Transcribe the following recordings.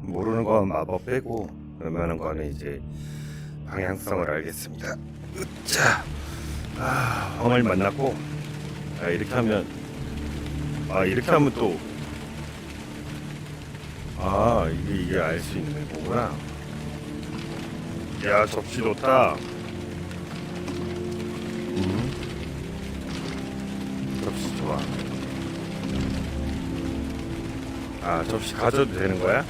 모르는 건 마법 빼고 웬만한 거는 이제 방향성을 알겠습니다. 으짜. 황을 만났고, 이렇게 하면 또 이게 알 수 있는 거구나. 야, 접시 좋다. 접시 좋아. 접시 가져도 되는 거야?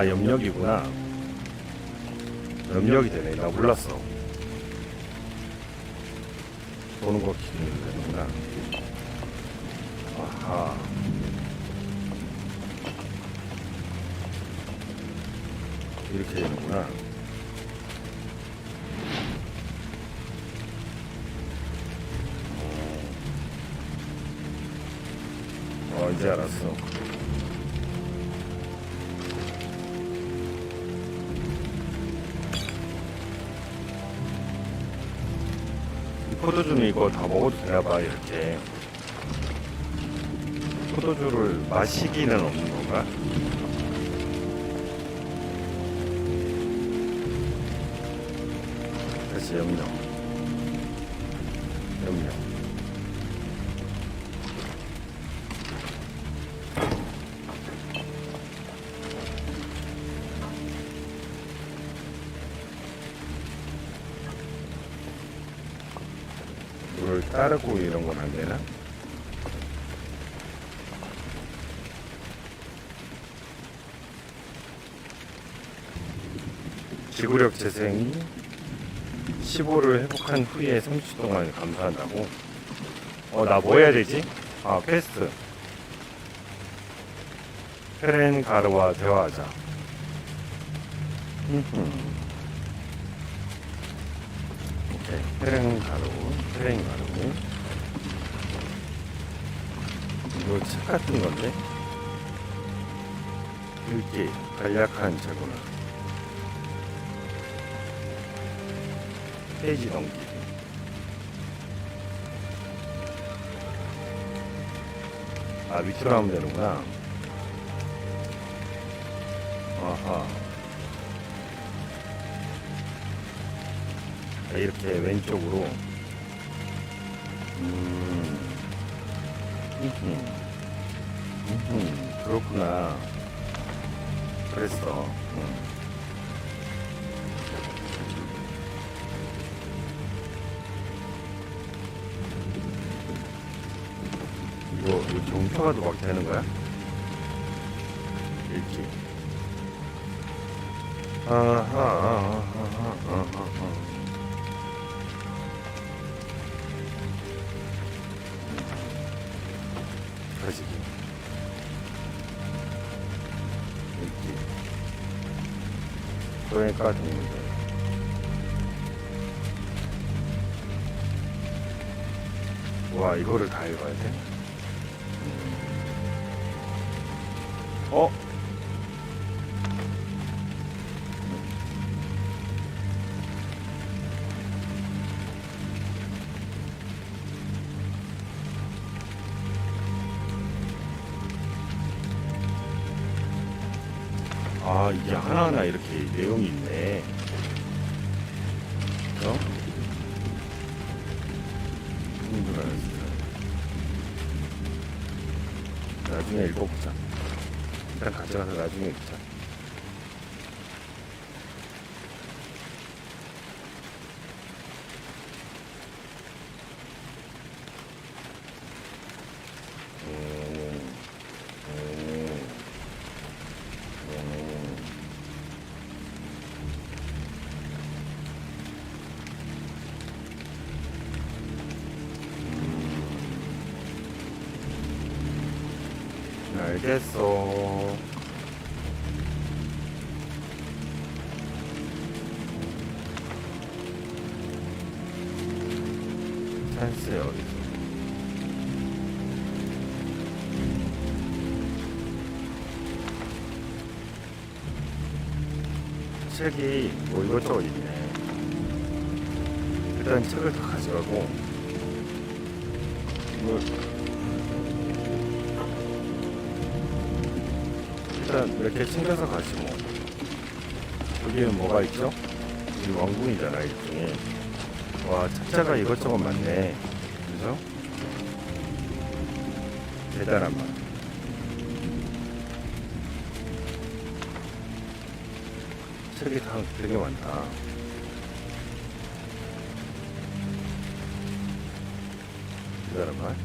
염력이구나. 염력이 되네. 나 몰랐어. 보는 거 기준이 되는구나. 아하. 이렇게 되는구나. 이제 알았어. 포도주는 이거 다 먹어도 되나봐. 이렇게 포도주를 마시기는 없는 건가? 다시 염력. 물을 따르고 이런 건 안 되나? 지구력 재생이 15를 회복한 후에 30초 동안 감소한다고? 나 뭐 해야 되지? 퀘스트. 페렌가르와 대화하자. 오케이. 페렌가르. 이거 책 같은 건데? 읽기. 간략한 재고나. 페이지 넘기기. 밑으로 하면 되는구나. 아하. 이렇게 왼쪽으로. 그렇구나. 그랬어. 이거 종표가도 막 되는 거야? 읽기. 가지기. 읽기. 그러니까 됐는데. 와, 이거를 다 읽어야 돼? 이게 하나하나 이렇게 내용이 있네. 그죠? 나중에 읽어보자. 일단 가져가서 나중에 읽자. 알겠어. 찬스에 어디서. 책이 뭐 이것저것 있네. 일단 책을 다 가져가고, 이걸 일단 몇 개 챙겨서 가지 뭐. 여기는 뭐가 있죠? 여기 왕궁이잖아, 일종의. 와, 착자가 이것저것 많네. 그죠? 대단한 말. 책이 다 되게 많다. 대단한 말.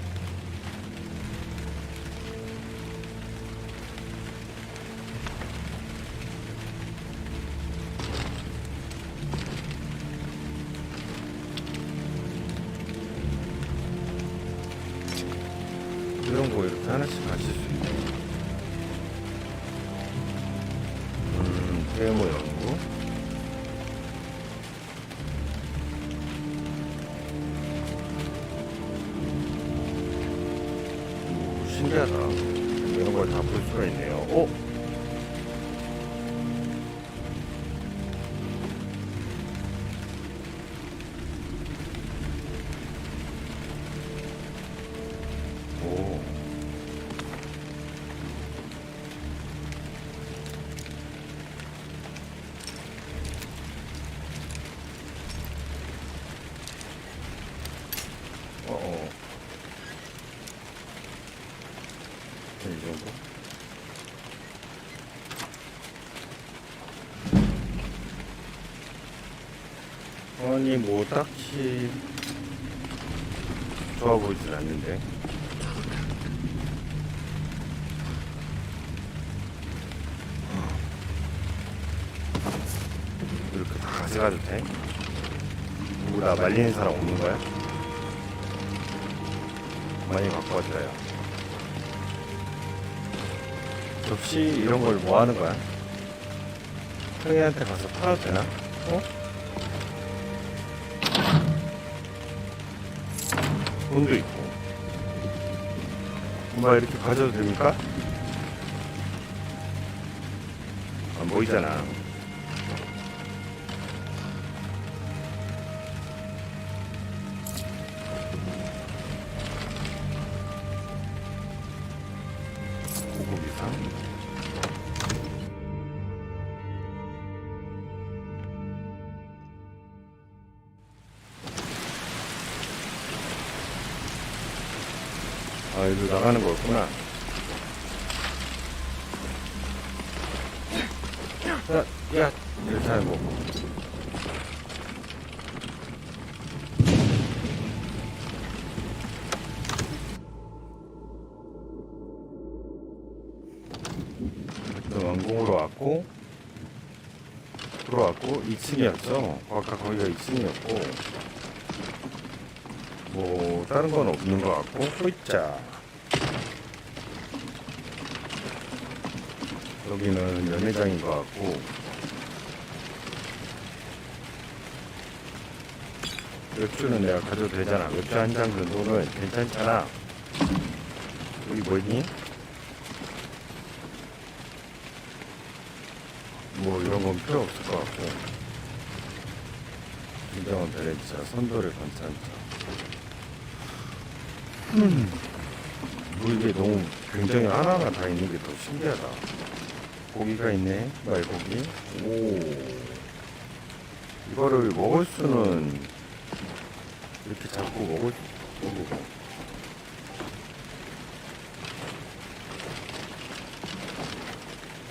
이런 거 이렇게 하나씩 가실 수 있네. 세모 연구. 신기하다. 이런 걸 다 볼 수가 있네요. 오! 오. 이 정도? 아니 뭐 딱히 좋아 보이진 않는데. 이렇게 다 가져가도 돼? 누구 나 말리는 사람 없는 거야? 많이 갖고 왔어요. 접시 이런 걸 뭐 하는 거야? 형이한테 가서 팔아도 되나? 어? 돈도 있고. 엄마 이렇게 가져도 됩니까? 안 보이잖아. 고급 이상. 아, 이거 나가는 거였구나. 야, 이렇게 하는 거고. 왕궁으로 왔고, 들어왔고, 2층이었죠. 아까 거기가 2층이었고, 뭐, 다른 건 없는 것 같고, 호이자. 여기는 연회장인 것 같고, 맥주는 내가 가져도 되잖아. 맥주 한 잔 정도는 괜찮잖아. 여기 뭐니? 뭐 이런 건 필요 없을 것 같고. 진정한 베렌차, 선도를 건찬차. 뭐 이게 너무 굉장히 하나하나 다 있는 게 더 신기하다. 고기가 있네, 말고기. 오. 이거를 먹을 수는 이렇게 잡고 먹을 수 있고.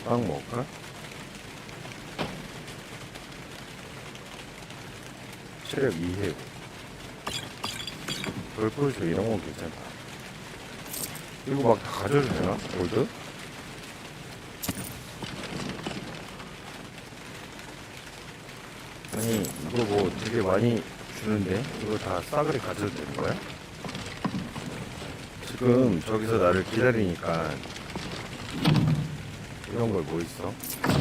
빵 먹을까? 체력 2회. 벌풀쇼 이런 건 괜찮다. 이거 막 다 가져도 되나? 골드? 아니 이거 뭐 되게 많이 주는데 이거 다 싸그리 가져도 되는 거야? 지금 저기서 나를 기다리니까 이런 걸 뭐 있어?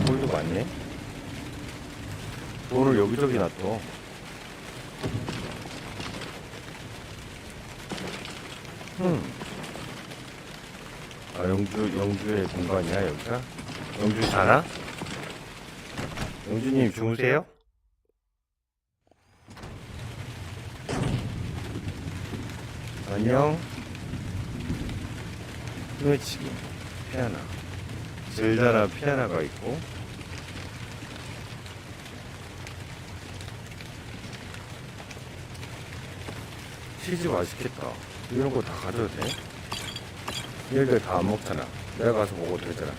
골드 많네? 돈을 여기저기 놔둬. 아, 영주의 공간이야, 여기가? 영주 자나? 영주님 주무세요? 안녕. 스매치기, 피아나. 젤다나 피아나가 있고. 치즈 맛있겠다. 이런 거 다 가져도 돼? 얘들 다 안 먹잖아. 내가 가서 먹어도 되잖아.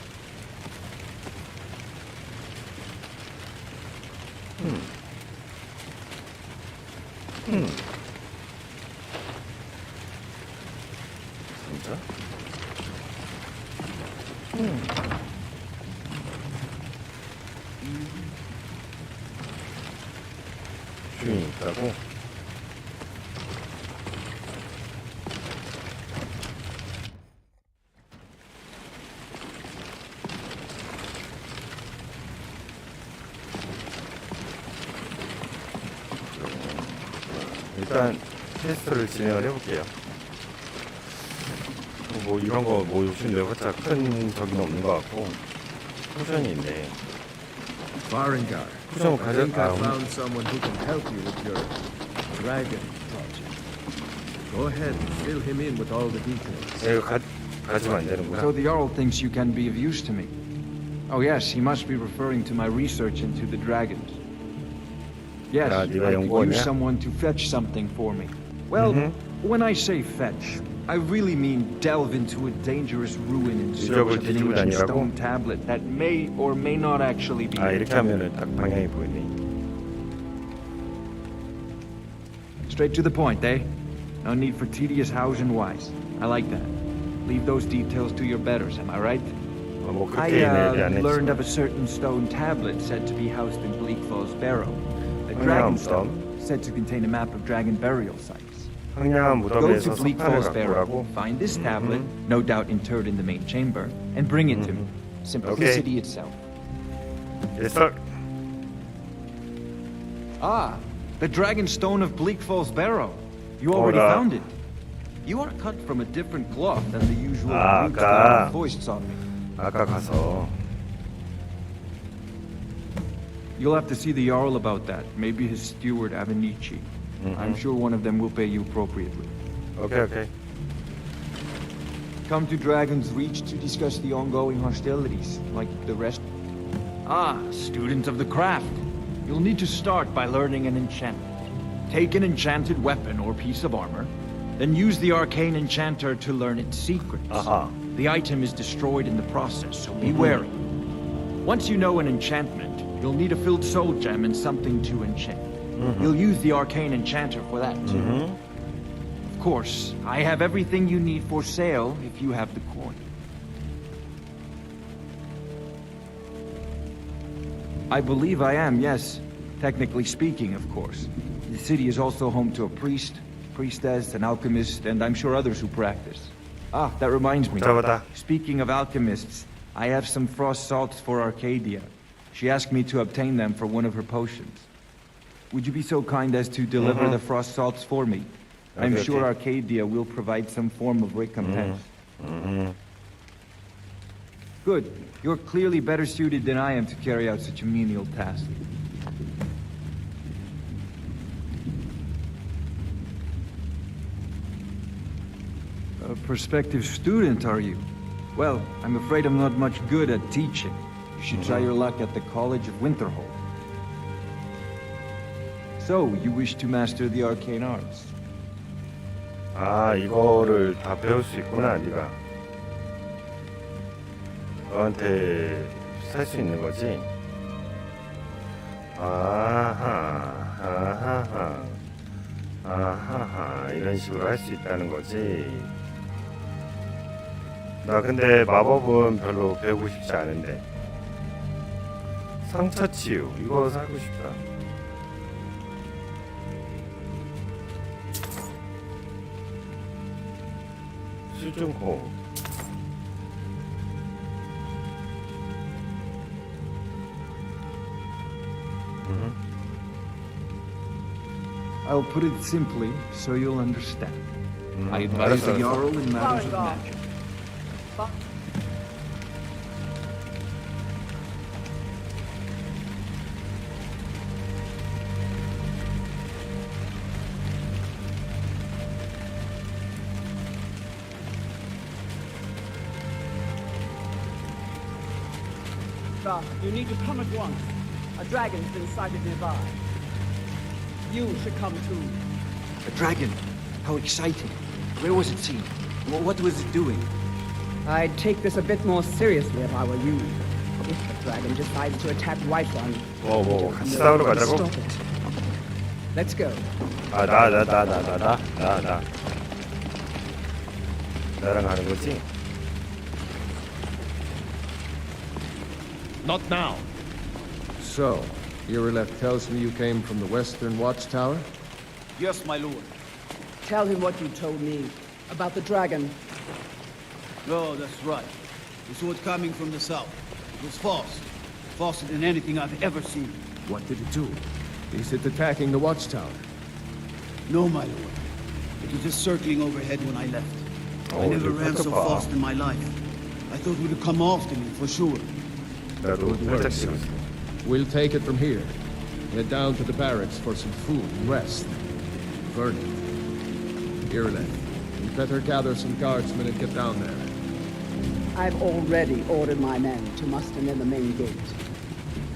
진짜? 주인이 있다고? 일단 테스트를 진행을 해볼게요. 뭐 이런 거 뭐 요즘 내봤자 큰 적은 없는 것 같고 쿠션이 있네. 쿠션 I think I 가져. found someone who can help you with your dragon project. Go ahead, fill him in with all the details. 이거 가지면 안 되는구나. So the Jarl thinks you can be of use to me. Oh yes, he must be referring to my research into the dragons. Yes, 야, I 네가 could 연구원이야? use someone to fetch something for me. Well, when I say fetch, I really mean delve into a dangerous ruin in search 유적을 of an 뒤지고 ancient 다니라고? stone tablet that may or may not actually be. 아, 이렇게 하면은 딱 방향이 보이네. Straight to the point, eh? No need for tedious hows and whys. I like that. Leave those details to your betters, am I right? 뭐 I 그렇게 얘기 안 learned of 했지만. a certain stone tablet said to be housed in Bleak Falls Barrow. A 황량한 dragon 무덤. stone said to contain a map of dragon burial sites. 황량한 Go 무덤에서 to Bleak 석판을 Falls 갖고 Barrow, 오라고. find this tablet, no doubt interred in the main chamber, and bring it to me. Simplicity itself. Yes, sir. Ah, the dragon stone of Bleak Falls Barrow. You already Hola. found it. You are cut from a different cloth than the usual Ah, brute ka. that foists on me. 아까 가서 You'll have to see the Jarl about that. Maybe his steward, Avenici. I'm sure one of them will pay you appropriately. 오케이. Come to Dragon's Reach to discuss the ongoing hostilities, like the rest. Ah, student of the craft. You'll need to start by learning an enchantment. Take an enchanted weapon or piece of armor, then use the arcane enchanter to learn its secrets. 아하. The item is destroyed in the process, so be wary. Once you know an enchantment, you'll need a filled soul gem and something to enchant. You'll use the arcane enchanter for that too. Of course, I have everything you need for sale if you have the coin. I believe I am, yes. Technically speaking, of course. The city is also home to a priest, priestess, an alchemist, and I'm sure others who practice. Ah, that reminds me. 잡아다. Speaking of alchemists, I have some frost salts for Arcadia. She asked me to obtain them for one of her potions. Would you be so kind as to deliver the frost salts for me? I'm Okay, sure okay. Arcadia will provide some form of recompense. Good. You're clearly better suited than I am to carry out such a menial task. A prospective student, are you? Well, I'm afraid I'm not much good at teaching. You should try your luck at the College of Winterhold. So, you wish to master the arcane arts? 아, 이거를 다 배울 수 있구나, 네가. 너한테 살 수 있는 거지? 아하하, 이런 식으로 할 수 있다는 거지. 나 근데 마법은 별로 배우고 싶지 않은데. 상처 치유, 이거 사고 싶다. 수중호. I'll put it simply so you'll understand. I advise the 알았어. Jarl in matters of Fire magic. Sir, you need to come at once. A dragon's been sighted nearby. You should come too. A dragon. How exciting. Where was it seen? What was it doing? I'd take this a bit more seriously if I were you. If the dragon decides to attack Whiterun, 뭐 같이 싸우러 가자고? stop it. Let's go. 나랑 가는 거지? Not now. So, Irileth tells me you came from the Western Watchtower? Yes, my lord. Tell him what you told me about the dragon. Oh, that's right. We saw it coming from the south. It was fast. Faster than anything I've ever seen. What did it do? Is it attacking the Watchtower? No, my lord. It was just circling overhead when I left. I Oh, never look ran at the so bar. fast in my life. I thought it would have come after me, for sure. 나도 Good work, 살짝 sir. 찍었어. We'll take it from here. Head down to the barracks for some food and rest. Vernon. Irileth, you better gather some guardsmen and get down there. I've already ordered my men to muster near the main gate.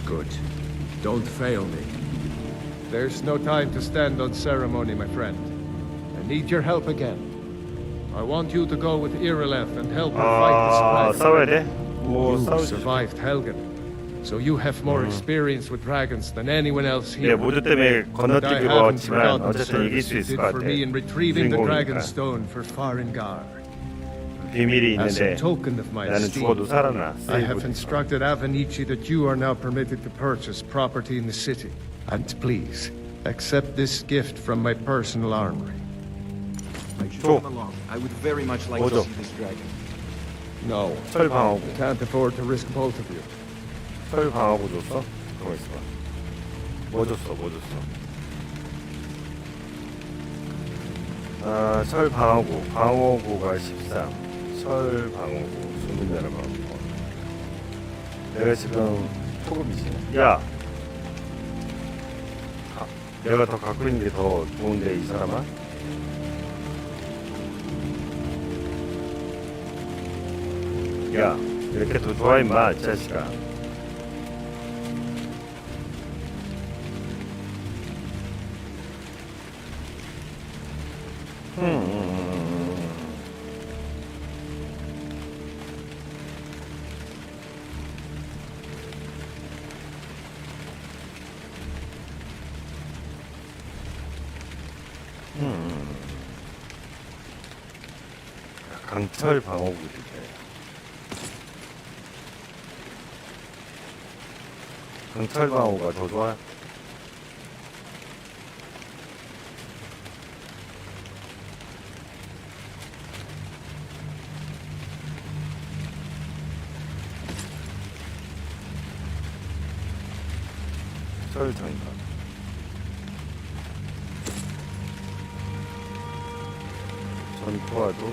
Good. Don't fail me. There's no time to stand on ceremony, my friend. I need your help again. I want you to go with Irileth and help her fight 아, the Skrag. 싸워야 돼? 뭐 You 싸우지? survived Helgen, so you have more experience with dragons than anyone else 예, here. 모두 때문에 And I 건너뛰기로 haven't 했지만 forgotten the 어쨌든 이길 service 수 you 있을 did 것 for 같아. me in retrieving the dragon 주인공이니까. stone for Farengar. 비밀이 As a 있는데 token of my 나는 esteem, 죽어도 살아나. I have instructed Avenici that you are now permitted to purchase property in the city. And please, accept this gift from my personal armory. I should 줘. come along. I would very much like 뭐죠? to see this dragon. No, 철 방어구. can't afford to risk both of you. 철 방어구 줬어? 가만 있어봐. 뭐 줬어? 뭐 줬어? 아, 철 방어구. 방어구가 13. 철 방어구. 수문자라 방어구. 내가 지금 토급이지. 야! 내가 더 갖고 있는 게 더 좋은데, 이 사람아? 야, 이렇게 더 좋아, 임마, 이 자식아. 강철 방어구인데. 강철 방어가 더 좋아. 철 장갑. 전투화도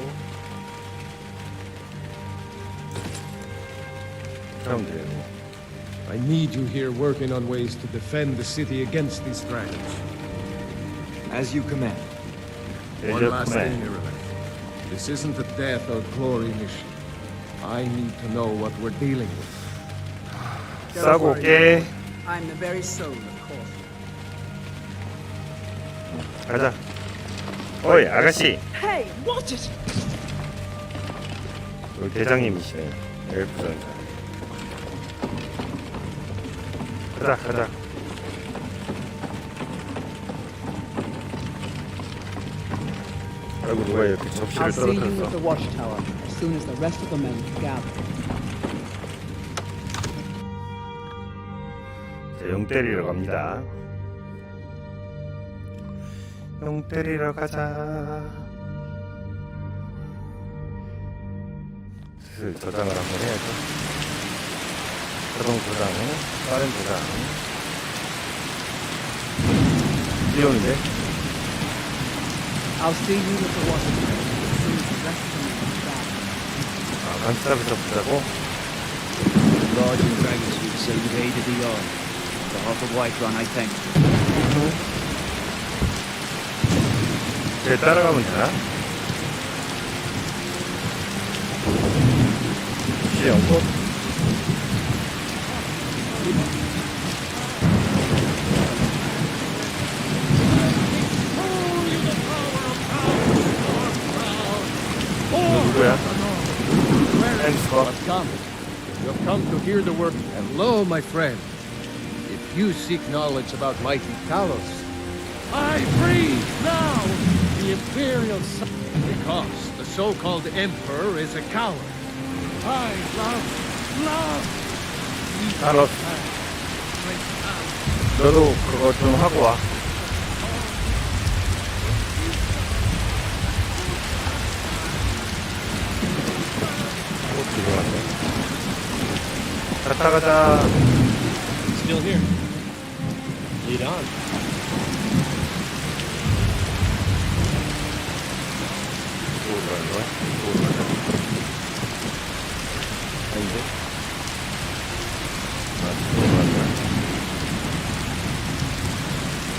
그럼 돼요. I need you here working on ways to defend the city against these dragons. As you command. One last thing, 예전에 Irileth. This isn't a death or glory mission. I need to know what we're dealing with. 싸고 올게. I'm the very soul of caution. 가자. 어이 아가씨. Hey, watch it! 여기 대장님이시네. 엘프 전사. 가자 가자. 아이고 누가 이렇게 접시를 I'll see you at 떨어뜨렸어. the watchtower as soon as the rest of the men gather. 자, 용 때리러 갑니다. 용 때리러 가자. 슬슬 저장을 한번 해야죠. 자동 저장, 빠른 저장. 뛰어오는데? I'll see you at the watchtower. 아, 감시탑에서 보자고? Lords and dragons would say you've aided the Yard. On behalf of Whiterun, I thank you. 쟤 따라가면 되나? 혹시 연꽃? 누구야? 앤스커. I've come. You've come to hear the word. Hello, my friend. If you seek knowledge about mighty Talos, I breathe now the Imperial Sun. Because the so-called Emperor is a coward. I love. 타로스. 너도 그거 좀 하고 와. 들어갔네. 갔다 가자. Still here. Lead on. 이쪽으로 가는 거야? 이쪽으로 가자. 아닌데? 아, 이쪽으로 가는 거야?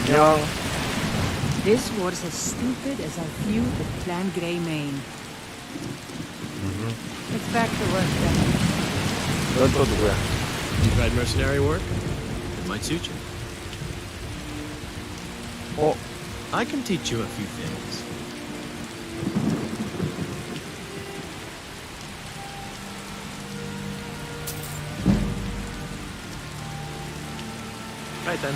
안녕. This was as stupid as I flew the Plan Grey Mane. It's back to work then. 넌 또 누구야? You tried mercenary work? It might suit you. 어? I can teach you a few things. Right then.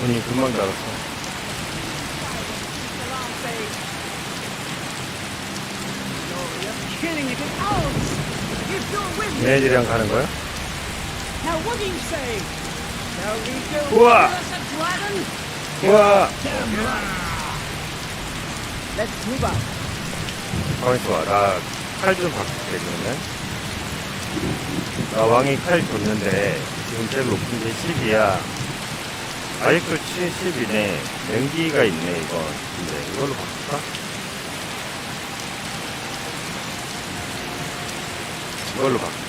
문이 금방 닫았어. Killing it in hours. You do it with me. 얘네들이랑 가는 거야? Now what do you say? Shall we go 우와! kill us a dragon? 우와! Let's move out. 가만있어 봐. 나 칼 좀 바꿀게, 그러면. 나 왕이 칼 줬는데, 지금 제일 높은 게 10이야. 아직도 70이네. 냉기가 있네, 이건. 근데 이걸로 바꿀까? 이걸로 바꿀까?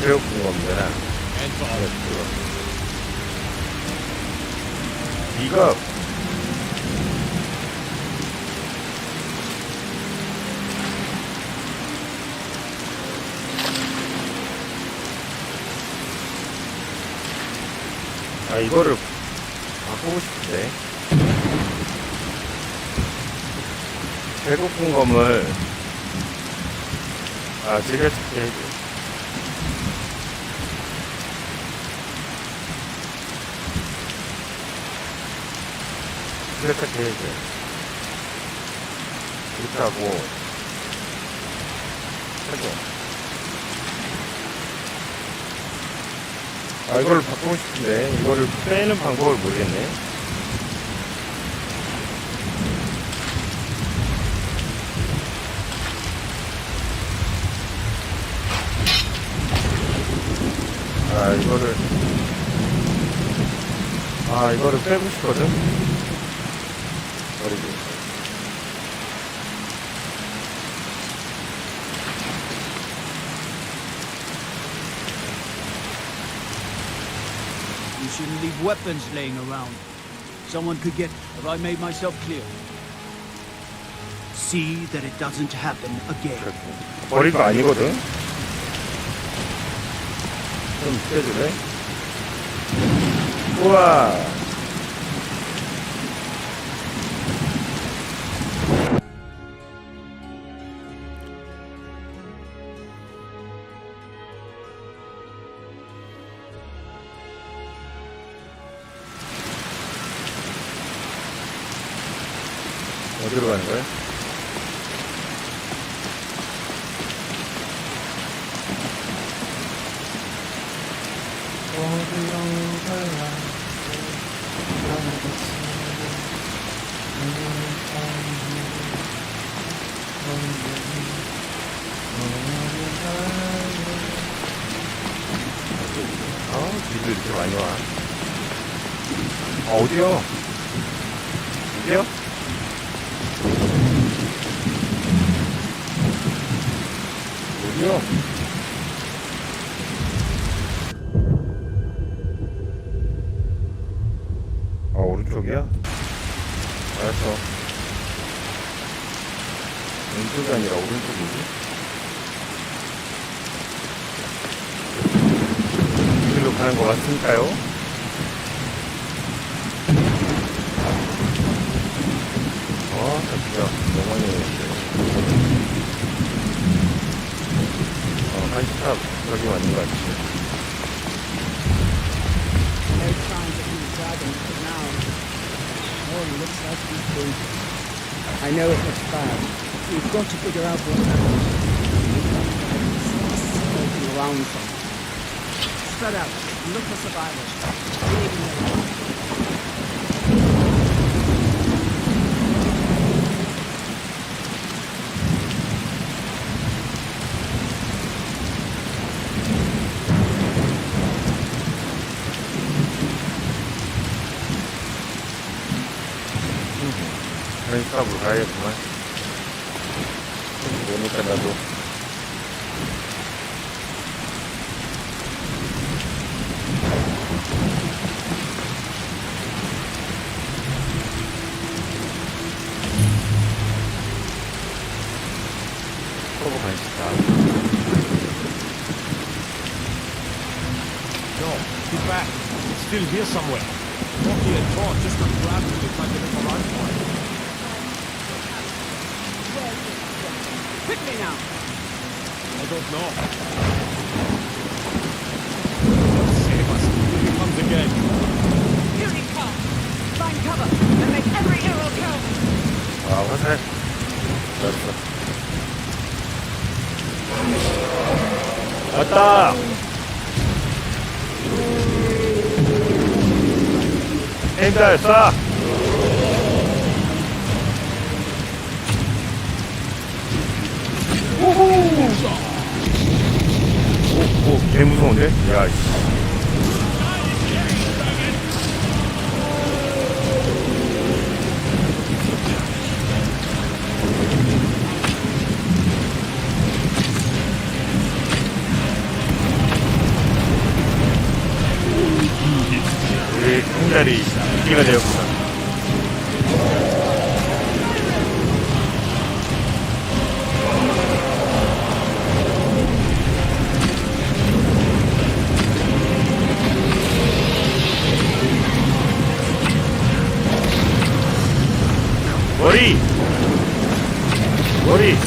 배고픈 겁니다. 이거 아 이거를 바꾸고 싶은데 배고픈 검을 아 즐겨찾기 해줘. 즐겨찾기 해줘. 이렇게 하고 해줘. 아 이걸 바꾸고 싶은데 이거를 빼는 방법을 모르겠네. 이거를 빼고 싶거든. 버리고. You shouldn't leave weapons laying around. Someone could get. Have I made myself clear? See that it doesn't happen again. 그렇게. 버릴 거 아니거든. 좀 빼줄래? 우와. 어디로 가는 거야? 어디로 가야 일로와. 어디요? 어디요? 어디요? 오른쪽이야? 알았어. 왼쪽이 아니라 오른쪽이지? 이길로 가는 거 맞습니까요? 진짜 너무 많이 오는데. 한시탑 저기 맞는 거 같지? No signs of these dragons for now. Oh, it looks like we've been. I know it looks bad. We've got to figure out what happened. Looking around somewhere. Spread out and look for survivors. We need to know. 한시탑으로 가야겠구만. 그러니까 나도 서버 간시탑. No, he's back. He's still here somewhere. Rocky and Thor just got grabbed when they tried to make a run for it. Quickly now. I don't know. Save us. Here he comes again. Here he comes. Find cover and make every arrow count. 화살. 됐어. 왔다! 행달 쏴! 오, 개 무서운데? 야, 씨. 우리 행달이 인기가 되었구나. 머리! 머리!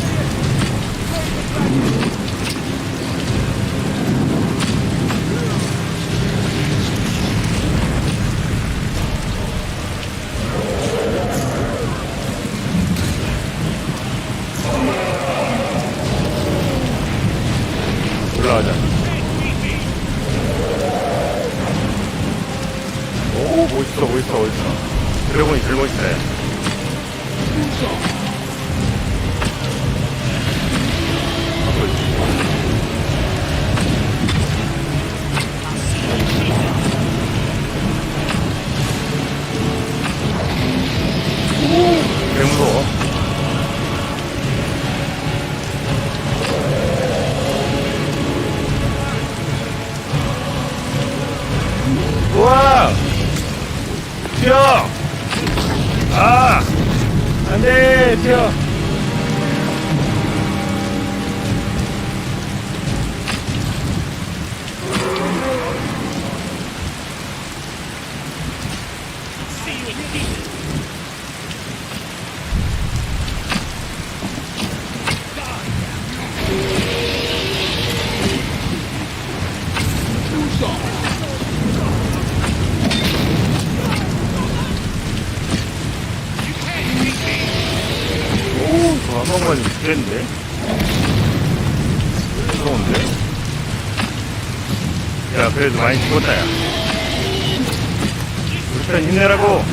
올라가자. 오, 멋있어, 멋있어, 멋있어. 드래곤이 제일 멋있네. 개 무서워. 우와! 튀어! 아! 안 돼! 튀어! 한 번만 죽겠는데? 무서운데? 야, 그래도 많이 죽었다, 야. 우리 편 힘내라고!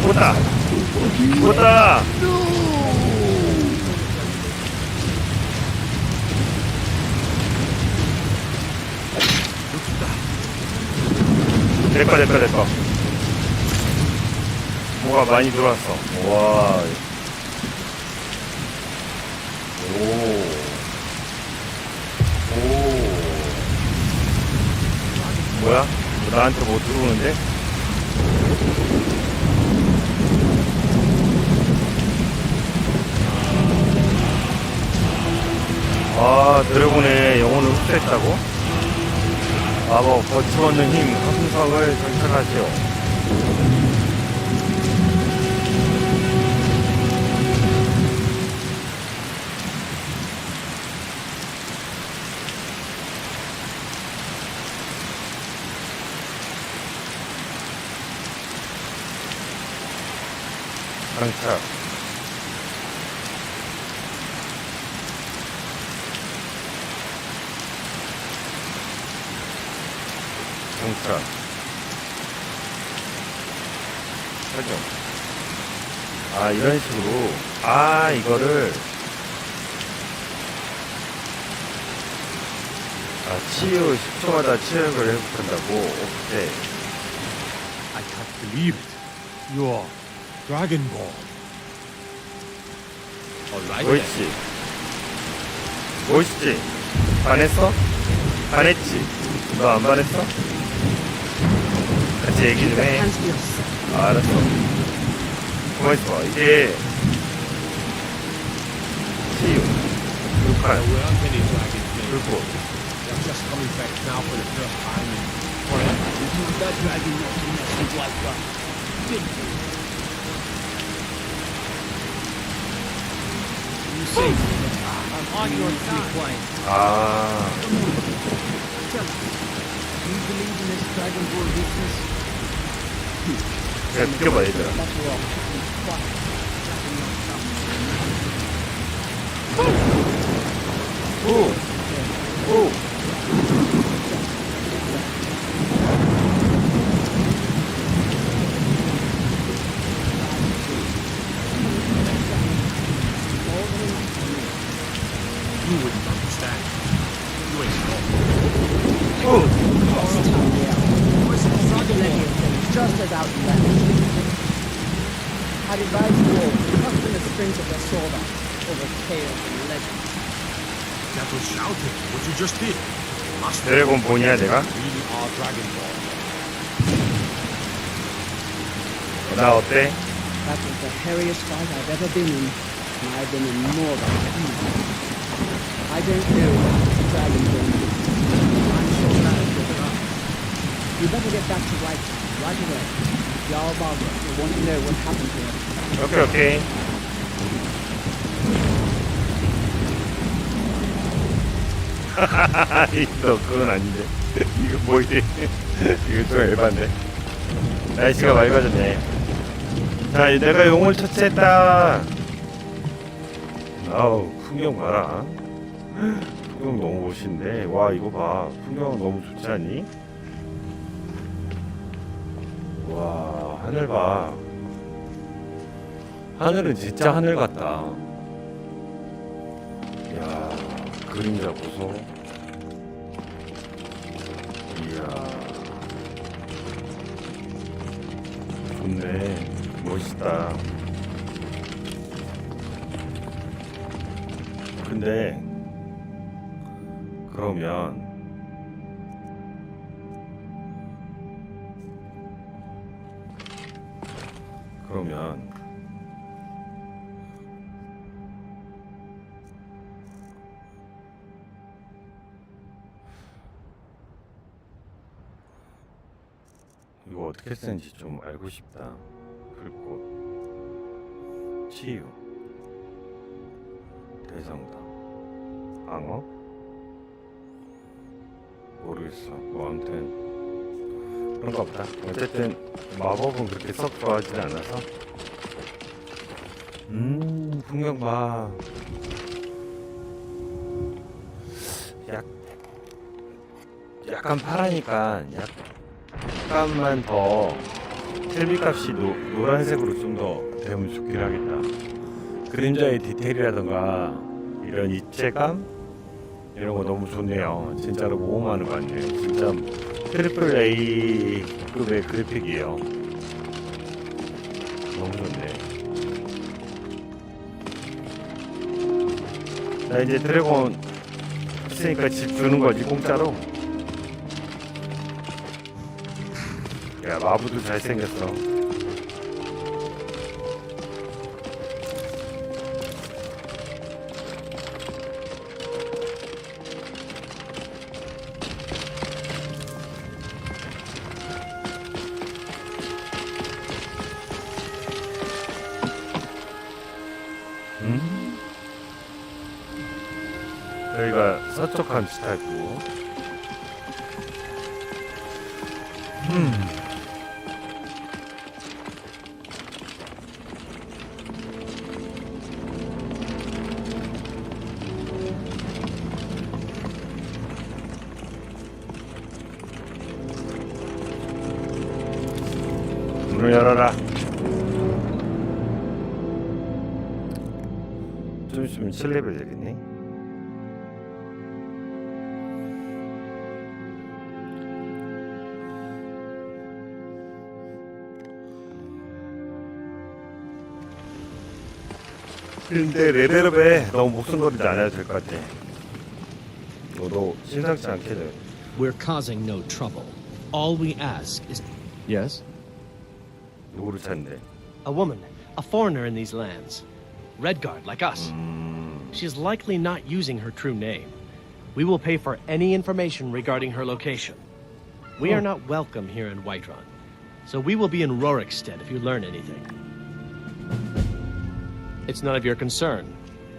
죽었다! 죽었다! 내꺼. 뭐가 많이 들어왔어. 와. 오. 뭐야? 나한테 뭐 들어오는데? 아, 드래곤의 영혼을 흡수했다고? 마법 거침없는 힘, 화승성을 장착하시오. 장착. 장착. 설정. 아, 이런 식으로. 아, 이거를. 아, 치유 10초마다 치유를 회복한다고. 오케이. I can't believe it. Your Dragon Ball. Alright then. 멋있지? 멋있지? 반했어? 반했지? 너 안 반했어? 같이 얘기 좀 해. Hands to yourself. 알았어. 고맙어. 이게 치유, There 불판, weren't any dragons then. 불꽃. They're just coming back now for the first time in forever. That dragon not to mess with like that. You see, I'm on your side. 아, Tell us, do you believe in this Dragon Ball business? 그냥 느껴봐, 얘들아. That's wrong. Quiet. Dragon not something. 오! 오! You wouldn't understand. You ain't small. 오! Plenty of things just as outlandish. I'd advise you all to trust in the strength of the sword over tales and legends. That was shouting. What you just did. Must have 드래곤 본이야, 내가? really are Dragon Ball. 나 어때? That was the hairiest fight I've ever been in, and I've been in more than a few. I don't know what this Dragon Ball is. I'm sure that is what up. You better get back to White right away. Jarl Balrog will want to know what happened to him. 오케이, 오케이. 너 그건 아닌데. 이거 뭐지? 이거 좀 에반데. 날씨가 맑아졌네. 자, 내가 용을 처치했다. 아우, 풍경 봐라. 풍경 너무 멋있는데. 와, 이거 봐. 풍경 너무 좋지 않니? 와, 하늘 봐. 하늘은 진짜 하늘 같다. 이야, 그림자 보소. 이야, 좋네. 멋있다. 근데 그러면 이거 어떻게 쓰는지 좀 알고 싶다. 불꽃, 치유, 대상다, 방어? 모르겠어. 뭐 아무튼 그런가 보다. 어쨌든 마법은 그렇게 썩 좋아하지는 않아서. 풍경 봐. 약간 파라니까 약간만 더 텔비값이 노란색으로 좀 더 되면 좋긴 하겠다. 그림자의 디테일이라던가 이런 입체감, 이런 거 너무 좋네요. 진짜로 모험하는 것 같네요. 진짜 트리플 A급의 그래픽이에요. 너무 좋네. 나 이제 드래곤 있으니까 집 주는 거지, 공짜로. 야, 마부도 잘생겼어. 여기가 서쪽 함스타고. 문을 열어라. 좀 있으면 7레벨 되겠네. 근데 레벨업에 너무 목숨걸이도 안 해도 될 것 같아. 너도 심상치 않게 돼. We're causing no trouble. All we ask is Yes? 누구를 찾는데? A woman, a foreigner in these lands. Redguard, like us. She's likely not using her true name. We will pay for any information regarding her location. We are not welcome here in Whiterun, so we will be in Rorikstead if you learn anything. It's none of your concern.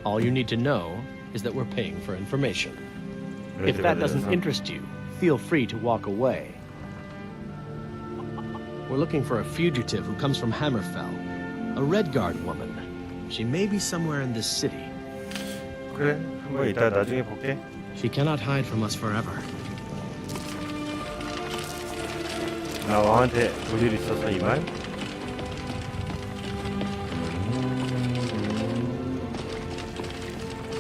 All you need to know is that we're paying for information. If that doesn't interest you, feel free to walk away. We're looking for a fugitive who comes from Hammerfell. A Redguard woman. She may be somewhere in this city. 그래, 한번 이따 나중에 볼게. She cannot hide from us forever. 나 왕한테 볼 일 있어서 이만.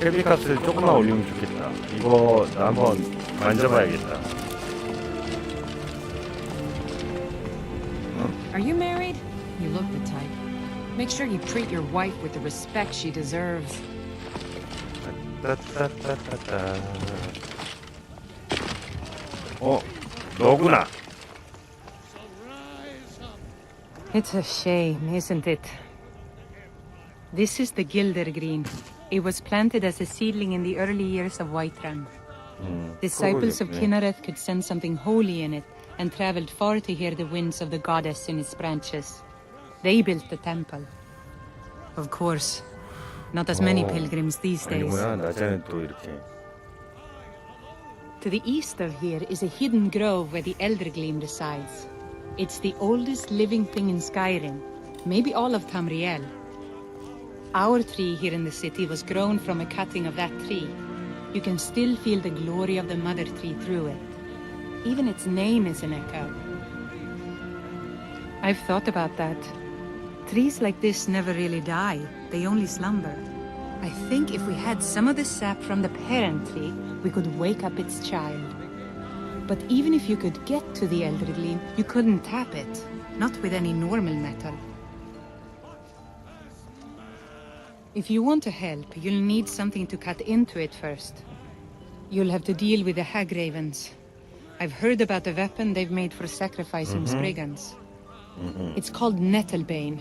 헬비 값을 조금만 올리면 좋겠다. 이거 나 한번 만져봐야겠다. Are you married? You look the type. Make sure you treat your wife with the respect she deserves. 따따따따따. 너구나. It's a shame, isn't it? This is the Gildergreen. It was planted as a seedling in the early years of Whiterun. Disciples of Kinnereth could sense something holy in it and traveled far to hear the winds of the goddess in its branches. They built the temple. Of course, not as many pilgrims these days. 아니구나. 낮에는 또 이렇게. To the east of here is a hidden grove where the Eldergleam resides. It's the oldest living thing in Skyrim, maybe all of Tamriel. Our tree here in the city was grown from a cutting of that tree. You can still feel the glory of the mother tree through it. Even its name is an echo. I've thought about that. Trees like this never really die, they only slumber. I think if we had some of the sap from the parent tree, we could wake up its child. But even if you could get to the Eldergleam, you couldn't tap it. Not with any normal metal. If you want to help, you'll need something to cut into it first. You'll have to deal with the Hagravens. I've heard about the weapon they've made for sacrificing Spriggans. It's called Nettlebane.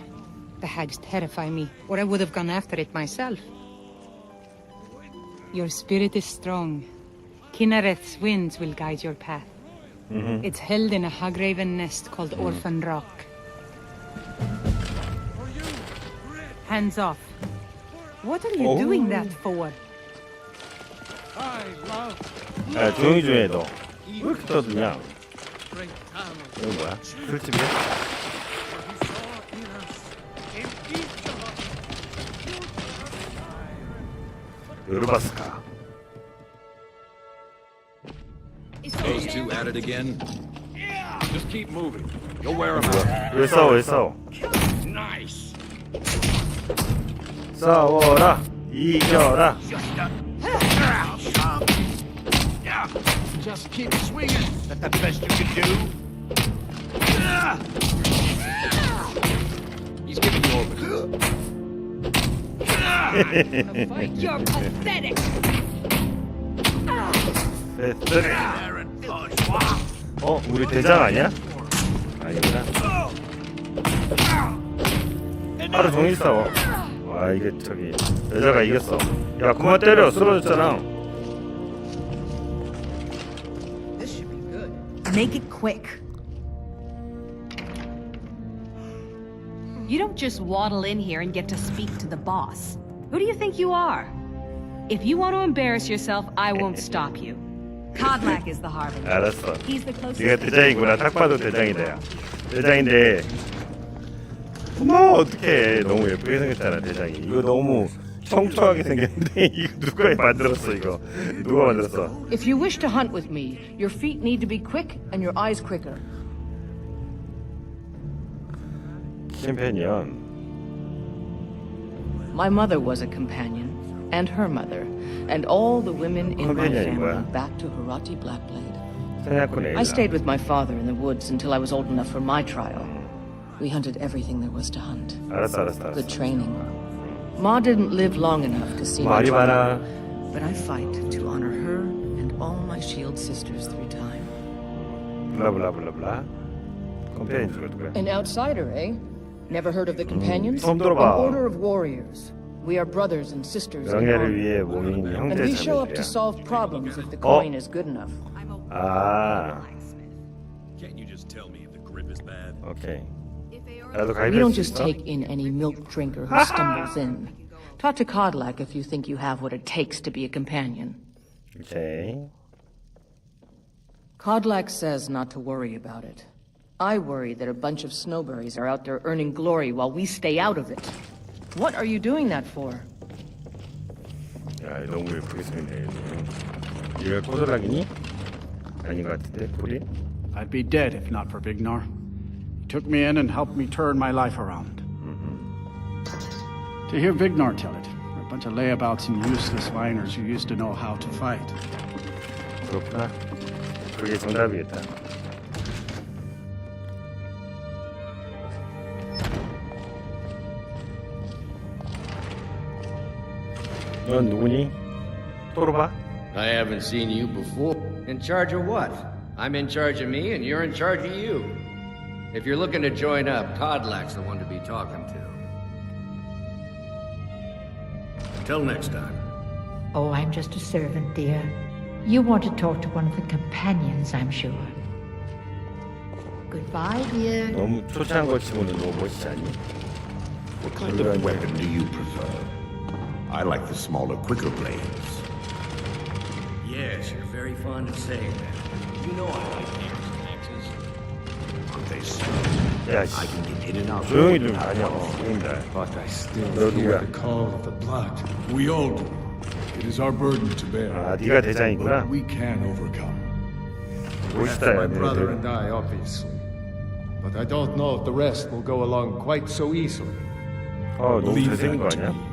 The hags terrify me, or I would have gone after it myself. Your spirit is strong. Kinnereth's winds will guide your path. It's held in a Hagraven nest called Orphan Rock. Hands off. What are you doing that for? 야, 조용히 좀 해, 너. 왜 이렇게 떠드냐? 이거 뭐야? 술집이야? 요르바스카. Those two at it again? Just keep moving. You'll wear them out. 왜 싸워, 왜 싸워? Nice. 싸워라! 이겨라! Just keep swinging. That's the best you can do. He's giving you orders. You're pathetic! 우리 대장 아니야? 아니구나. 하루 종일 싸워. 와, 이게 저기 여자가 이겼어. 야, 그만 때려. 쓰러졌잖아. This should be good. Make it quick. You don't just waddle in here and get to speak to the boss. Who do you think you are? If you want to embarrass yourself, I won't stop you. Kodlak is the harbinger. 알았어. He's the closest. 네가 대장이구나. 딱 봐도 대장이다. 대장인데 어머 어떡해. 너무 예쁘게 생겼잖아 대장이. 이거 너무 청초하게 생겼는데 이거 누가 만들었어 이거. 누가 만들었어? If you wish to hunt with me, your feet need to be quick and your eyes quicker. 챔피언. My mother was a companion, and her mother, and all the women in my Companion, family 뭐야? back to Harati Blackblade. 사냥꾼 I 에일라. stayed with my father in the woods until I was old enough for my trial. We hunted everything there was to hunt. 알았어. Good training. Ma didn't live long enough to see my 말이 trial, 많아. but I fight to honor her and all my shield sisters through time. 블라블라블라블라. 컴페인 누구야? An outsider, eh? Never heard of the companions? 처음 An 들어봐. order of warriors. We are brothers and sisters in 명예를 honor. 위해 모인 And 형제 we show up to 자매들이야. solve problems if the coin is good enough. 아, Can't you just tell me if the grip is bad? 오케이. 나도 We 가입할 don't 수 just 있어? take in any milk drinker who stumbles in. Talk to Kodlak if you think you have what it takes to be a companion. 오케이. Kodlak says not to worry about it. I worry that a bunch of snowberries are out there earning glory while we stay out of it. What are you doing that for? 야, 너무 예쁘게 생겼네. 얘가 꼬들락이니? 아닌 것 같은데, 불이? I'd be dead if not for Vignar. He took me in and helped me turn my life around. To hear Vignar tell it, we're a bunch of layabouts and useless miners who used to know how to fight. 그렇구나. 그게 정답이겠다. 넌 누구니? 토르바? I haven't seen you before. In charge of what? I'm in charge of me, and you're in charge of you. If you're looking to join up, Kodlak's the one to be talking to. Till next time. Oh, I'm just a servant, dear. You want to talk to one of the companions, I'm sure. Goodbye, dear. 너무 초췌한 걸 치고는 너무 멋지지 않니? What kind of weapon do you prefer? I like the smaller, quicker blades. Yes, you're very fond of saying that. You know I like hammers and axes. Aren't they so? 야, I can get in and out. 조용히 좀 다녀. 보인다. But I still 너 hear 누구야? the call of the blood. We all do. It is our burden to bear. 아, 네가 대장이구나. We can overcome. 멋있다, My 야, brother and 너희들. I, obviously. But I don't know if the rest will go along quite so easily. 너무 Leave 잘생긴 거 that to 아니야? me.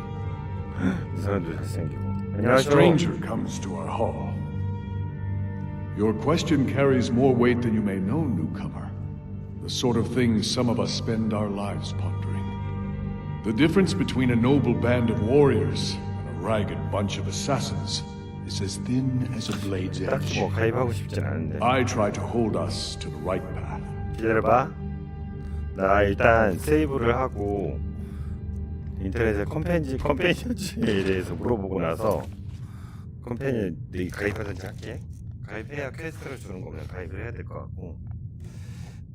이 사람도 잘생기고. A 안녕하세요. stranger comes to our hall. Your question carries more weight than you may know, newcomer. The sort of things some of us spend our lives pondering. The difference between a noble band of warriors and a ragged bunch of assassins is as thin as a blade's 딱 edge. 뭐 가입하고 싶진 않은데. I try to hold us to the right path. 기다려봐. 나 일단 세이브를 하고 인터넷에 컴패니언즈에 대해서 물어보고 나서 컴패니언 가입하든지 할게. 가입해야 퀘스트를 주는 거면 가입을 해야 될 것 같고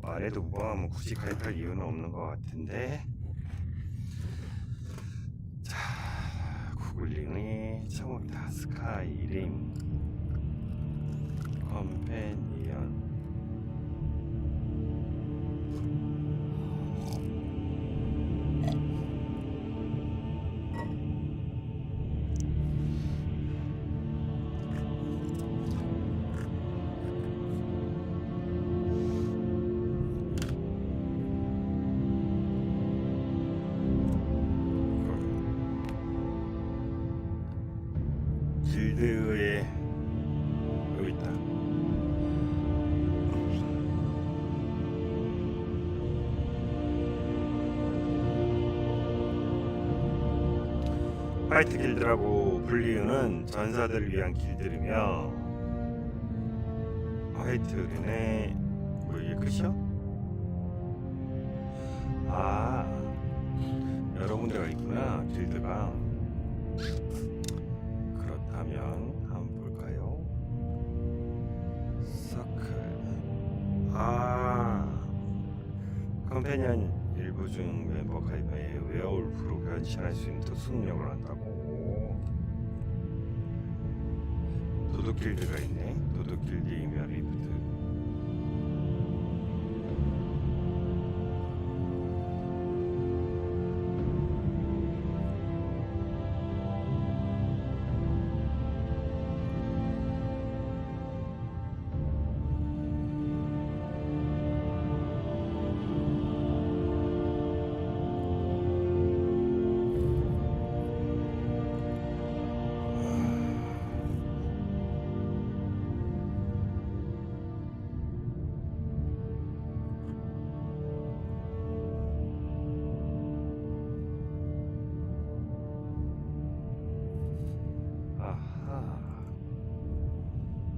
뭐 안 해도 무방하면 굳이 가입할 이유는 없는 것 같은데. 자, 구글링이 처음이다. 스카이림 컴패니언. 길드의 여기 있다. 화이트 길드라고 불리우는 전사들을 위한 길드이며 화이트네 뭐 이게 끝이요? 아 여러 군데가 있구나 길드가. 그렇다면 한번 볼까요? 서클. 컴패니언 일부 중 멤버 가입에 웨어울프로 변신할 수 있는 특수능력을 한다고. 도둑 길드가 있네. 도둑 길드이며 리프트.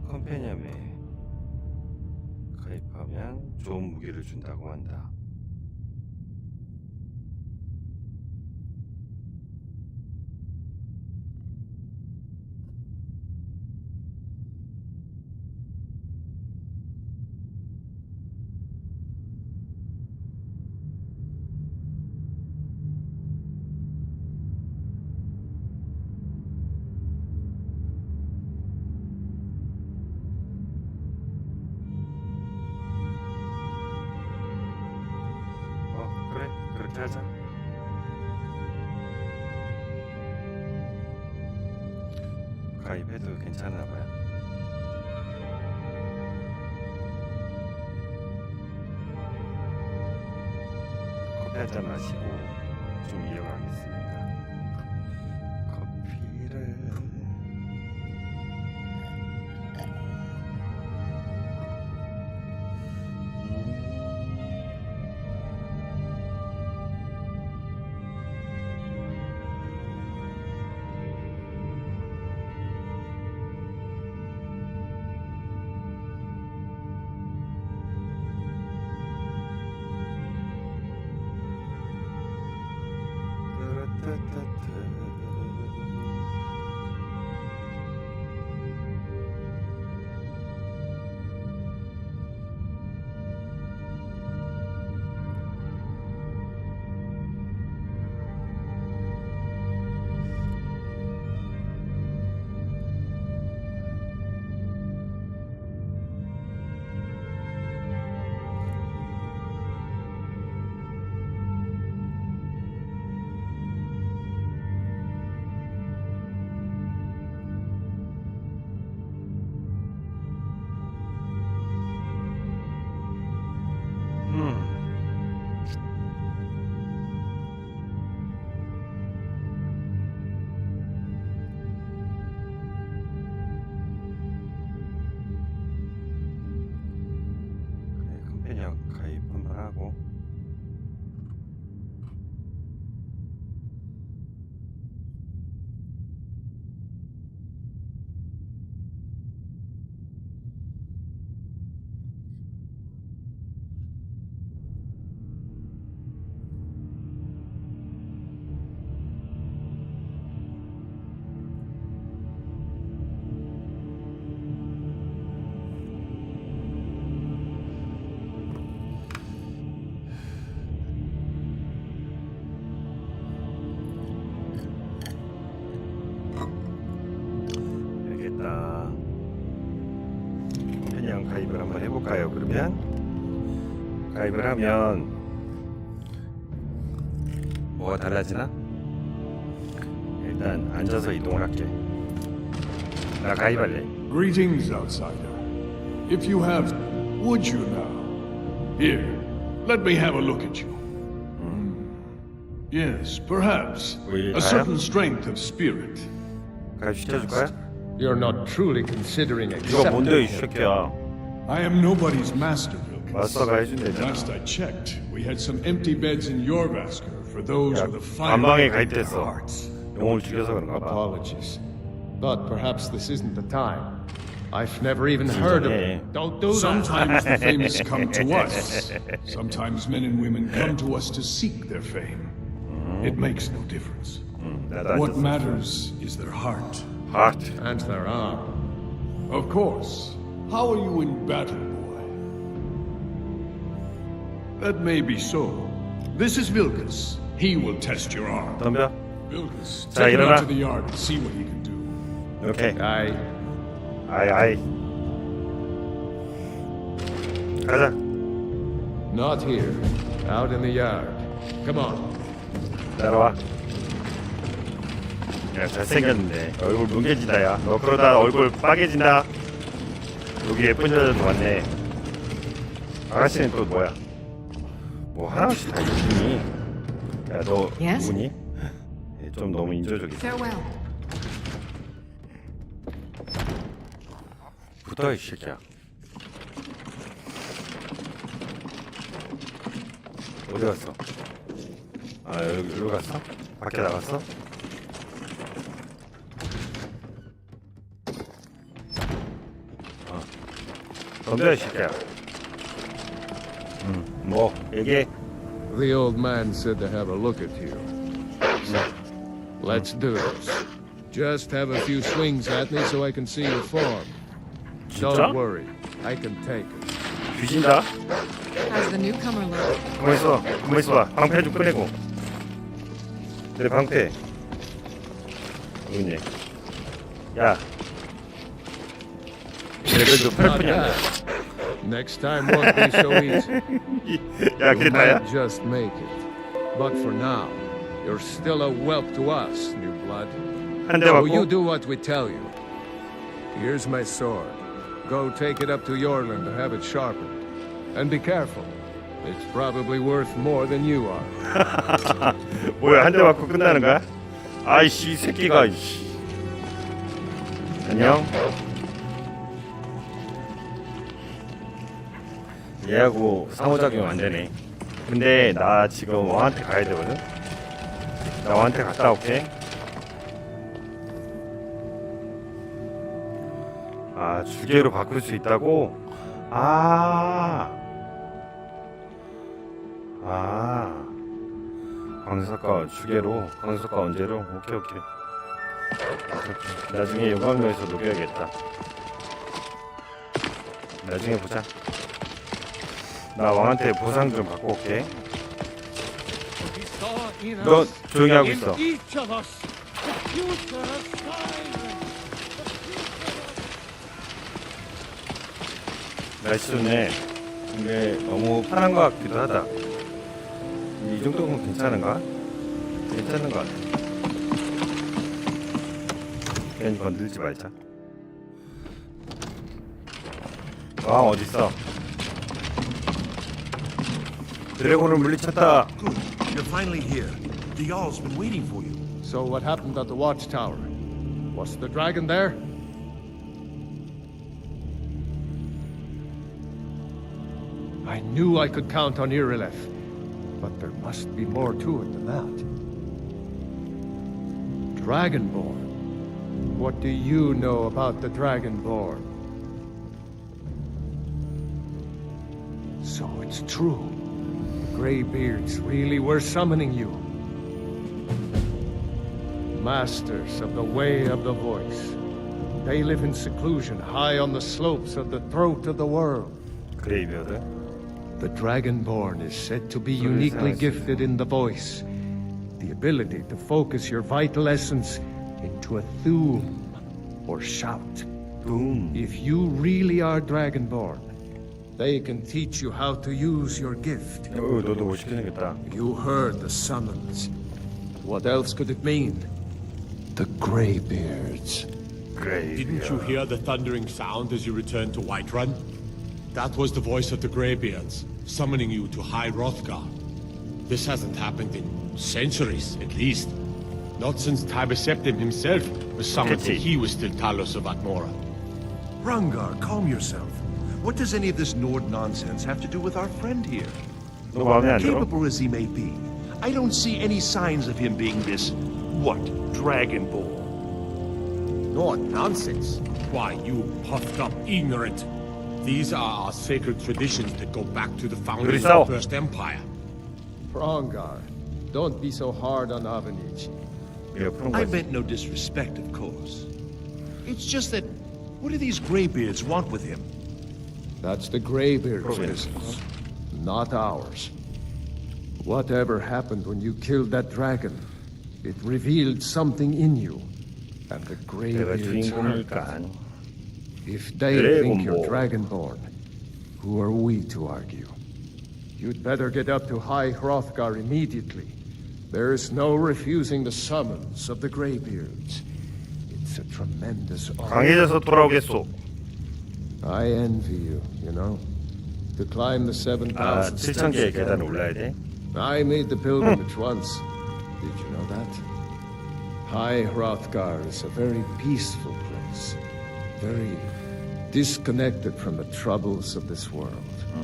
컴패니언에 가입하면 좋은 무기를 준다고 한다. 그래, 그렇게 하자. 가입해도 괜찮나 봐요. 커피 한잔 마시고 좀 이어가겠습니다. 커피를 컴패니언 가입 한번 하고 알겠다. 컴패니언 가입을 한번 해볼까요? 그러면 가입을 하면 뭐가 달라지나? 일단 앉아서 이동을 할게. 나 가입할래. Greetings, outsider. If you have, would you now? Here, let me have a look at you. Yes, perhaps 우리 a certain strength of spirit. 가입 시켜줄 거야? You're not truly considering 이거 뭔데 이 accepting him. 새끼야. I am nobody's master, Vilkas. 마스터가 해준대잖아. Last I checked, we had some empty beds in your Vasker for those 야, with a fire 관방에 in their 가입됐어. hearts. 영혼을 죽여서 그런가 봐. Apologies. But perhaps this isn't the time. I've never even heard of 진정해. it. Don't do that. Sometimes the famous come to us. Sometimes men and women come to us to seek their fame. It makes no difference. 나도 What 앉았어. matters is their heart. Heart. And there are. Of course. How are you in battle, boy? That may be so. This is Vilkas. He will test your arm. 덤벼. Vilkas, 자, take him 일어나. out to the yard and see what he can do. 오케이. I. 아이. 가자. Not here. Out in the yard. Come on. 따라와. 야, 잘생겼는데. 얼굴 뭉개진다, 야. 너 그러다 얼굴 빠개진다. 여기 예쁜 여자도 왔네. 아가씨는 또 뭐야? 뭐 하나씩 다 있니? 야, 너 Yes? 누구니? 좀 너무 인조적이다. Farewell. 붙어, 이 새끼야. 어디 갔어? 아, 여기로 갔어? 밖에 나갔어? 덤벼, 이 새끼야. 뭐, 얘기해. The old man said to have a look at you. Let's do this. Just have a few swings at me so I can see your form. 진짜? Don't worry. I can take it. 뒤진다? How's the newcomer look? 가만 있어봐. 방패 좀 꺼내고. 내 방패. 어디 있니? 야. 그래도 Not 팔뿐이야. bad. Next time won't be so easy. 야, 그게 You 다야? might just make it. But for now, you're still a whelp to us, new blood. 한 대 So you 맞고. do what we tell you. Here's my sword. Go take it up to Yorland to have it sharpened. And be careful. It's probably worth more than you are. 뭐야, 한 대 맞고 끝나는 거야? 아이씨, 이 새끼가. 이씨. 안녕. 얘하고 상호작용 안 되네. 근데 나 지금 왕한테 가야 되거든. 나 왕한테 갔다 올게. 아, 주계로 바꿀 수 있다고? 광석가 주계로, 광석가 언제로? 오케이. 나중에 용광로에서 녹여야겠다. 나중에 보자. 나 왕한테 보상 좀 받고 올게. 너 조용히 하고 있어. 날씨 좋네. 근데 너무 편한 것 같기도 하다. 이 정도면 괜찮은가? 괜찮은 것 같아. 괜히 건들지 말자. 왕 어딨어? 드래곤을 물리쳤다. Good. You're finally here. The Jarl's been waiting for you. So what happened at the watchtower? Was the dragon there? I knew I could count on Irileth, but there must be more to it than that. Dragonborn? What do you know about the Dragonborn? So it's true. The Greybeards really were summoning you. Masters of the Way of the Voice. They live in seclusion high on the slopes of the throat of the world. 그레이비어드. The Dragonborn is said to be uniquely gifted in the voice. The ability to focus your vital essence into a thum, or shout. If you really are Dragonborn, they can teach you how to use your gift. 너도 멋있게 생겼다. You heard the summons. What else could it mean? The Greybeards. Didn't you hear the thundering sound as you returned to Whiterun? That was the voice of the Greybeards, summoning you to High Hrothgar. This hasn't happened in centuries, at least. Not since Tibeseptim himself was summoned when he was still Talos of Atmora. Rungar, calm yourself. What does any of this Nord nonsense have to do with our friend here? 너 마음에 안 들어? Capable as he may be, I don't see any signs of him being this, what, Dragonborn? Nord nonsense? Why, you puffed up ignorant. These are our sacred traditions that go back to the founding of the First Empire. Prongar, don't be so hard on Avenici. I meant no disrespect, of course. It's just that, what do these Greybeards want with him? That's the Greybeards' business, not ours. Whatever happened when you killed that dragon, it revealed something in you. And the Greybeards heard it. If they think you're Dragonborn, who are we to argue? You'd better get up to High Hrothgar immediately. There's no refusing the summons of the Greybeards. It's a tremendous honor. 강해져서 돌아오겠소. I envy you, you know. To climb the 7,000 7,000개의 계단을 올라야 돼. I made the pilgrimage once. Did you know that? High Hrothgar is a very peaceful place. Very disconnected from the troubles of this world.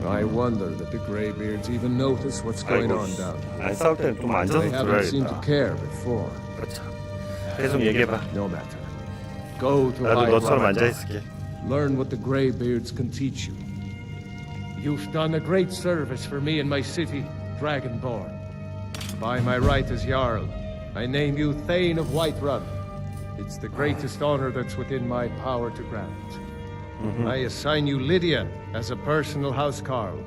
I wonder that the Greybeards even notice what's going on down here. 안 싸울 때는 좀 앉아서 They haven't seemed to 들어야겠다. care before. 그렇죠. 계속 얘기해봐. No matter. Go to 나도 High 너처럼 앉아 Hrothgar. 있을게. Learn what the Greybeards can teach you. You've done a great service for me and my city, Dragonborn. By my right as Jarl, I name you Thane of Whiterun. It's the greatest honor that's within my power to grant. I assign you Lydia as a personal housecarl,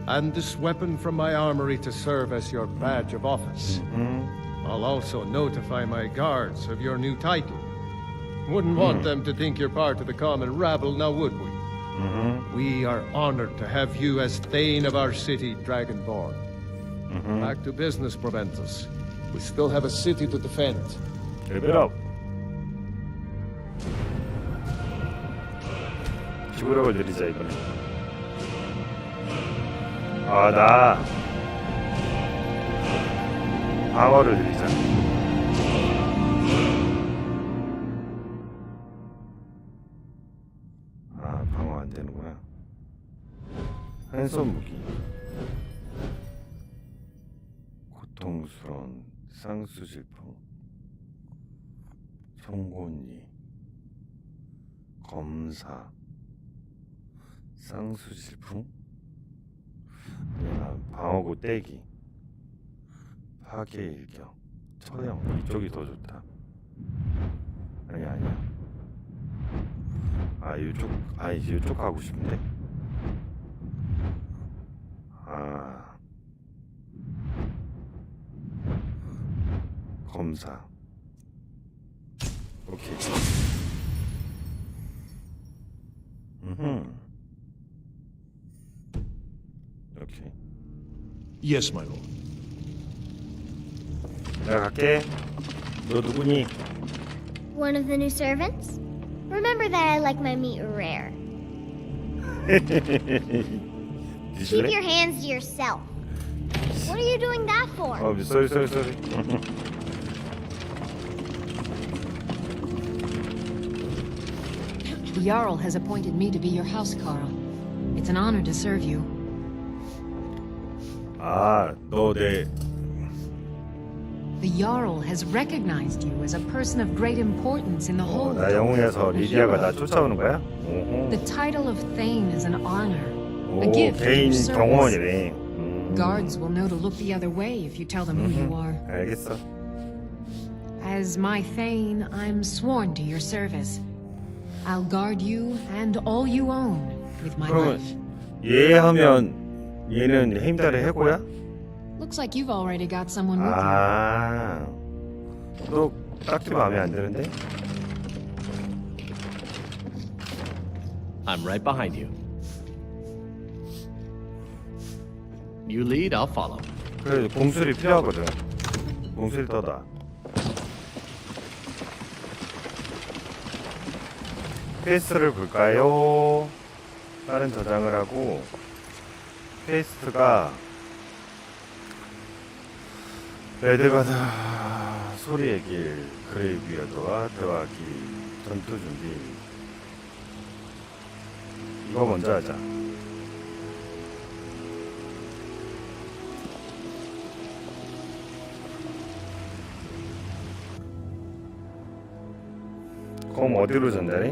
and this weapon from my armory to serve as your badge of office. I'll also notify my guards of your new title. Wouldn't want them to think you're part of the common rabble, now would we? We are honored to have you as Thane of our city, Dragonborn. Back to business, Proventus. We still have a city to defend. Give it up. 지구력을 늘리자 이번에. 나 방어를 늘리자. 방어 안 되는구나. 한손 무기. 고통스러운 쌍수질풍. 송곳니. 검사. 쌍수질풍? 방어구 떼기. 파괴일격. 처형. 이쪽이 더 좋다. 아니야. 이쪽 가고 싶은데. 검사. 오케이. 오케이. Yes, my lord. 내가 갈게. 너 누구니? One of the new servants? Remember that I like my meat rare. Keep your hands to yourself. What are you doing that for? sorry. The Jarl has appointed me to be your housecarl. It's an honor to serve you. 너 내. The Jarl has recognized you as a person of great importance in the whole. 나 영웅에서 리디아가 나 쫓아오는 거야? The title of Thane is an honor, a gift of your 개인 service. 경호원이네. Guards will know to look the other way if you tell them who you are. 알겠어. As my Thane, I'm sworn to your service. I'll guard you and all you own with my life. 얘 하면 얘는 헤임달의 해고야? Looks like you've already got someone with you. 너 딱히 마음에 안 드는데? I'm right behind you. You lead, I'll follow. 그래, 공술이 필요하거든. 공술이 더다. 퀘스트를 볼까요? 다른 저장을 하고 퀘스트가 레드가드 소리의 길, 그레이비어드와 대화기, 전투 준비. 이거 먼저 하자. 그럼 어디로 전달해?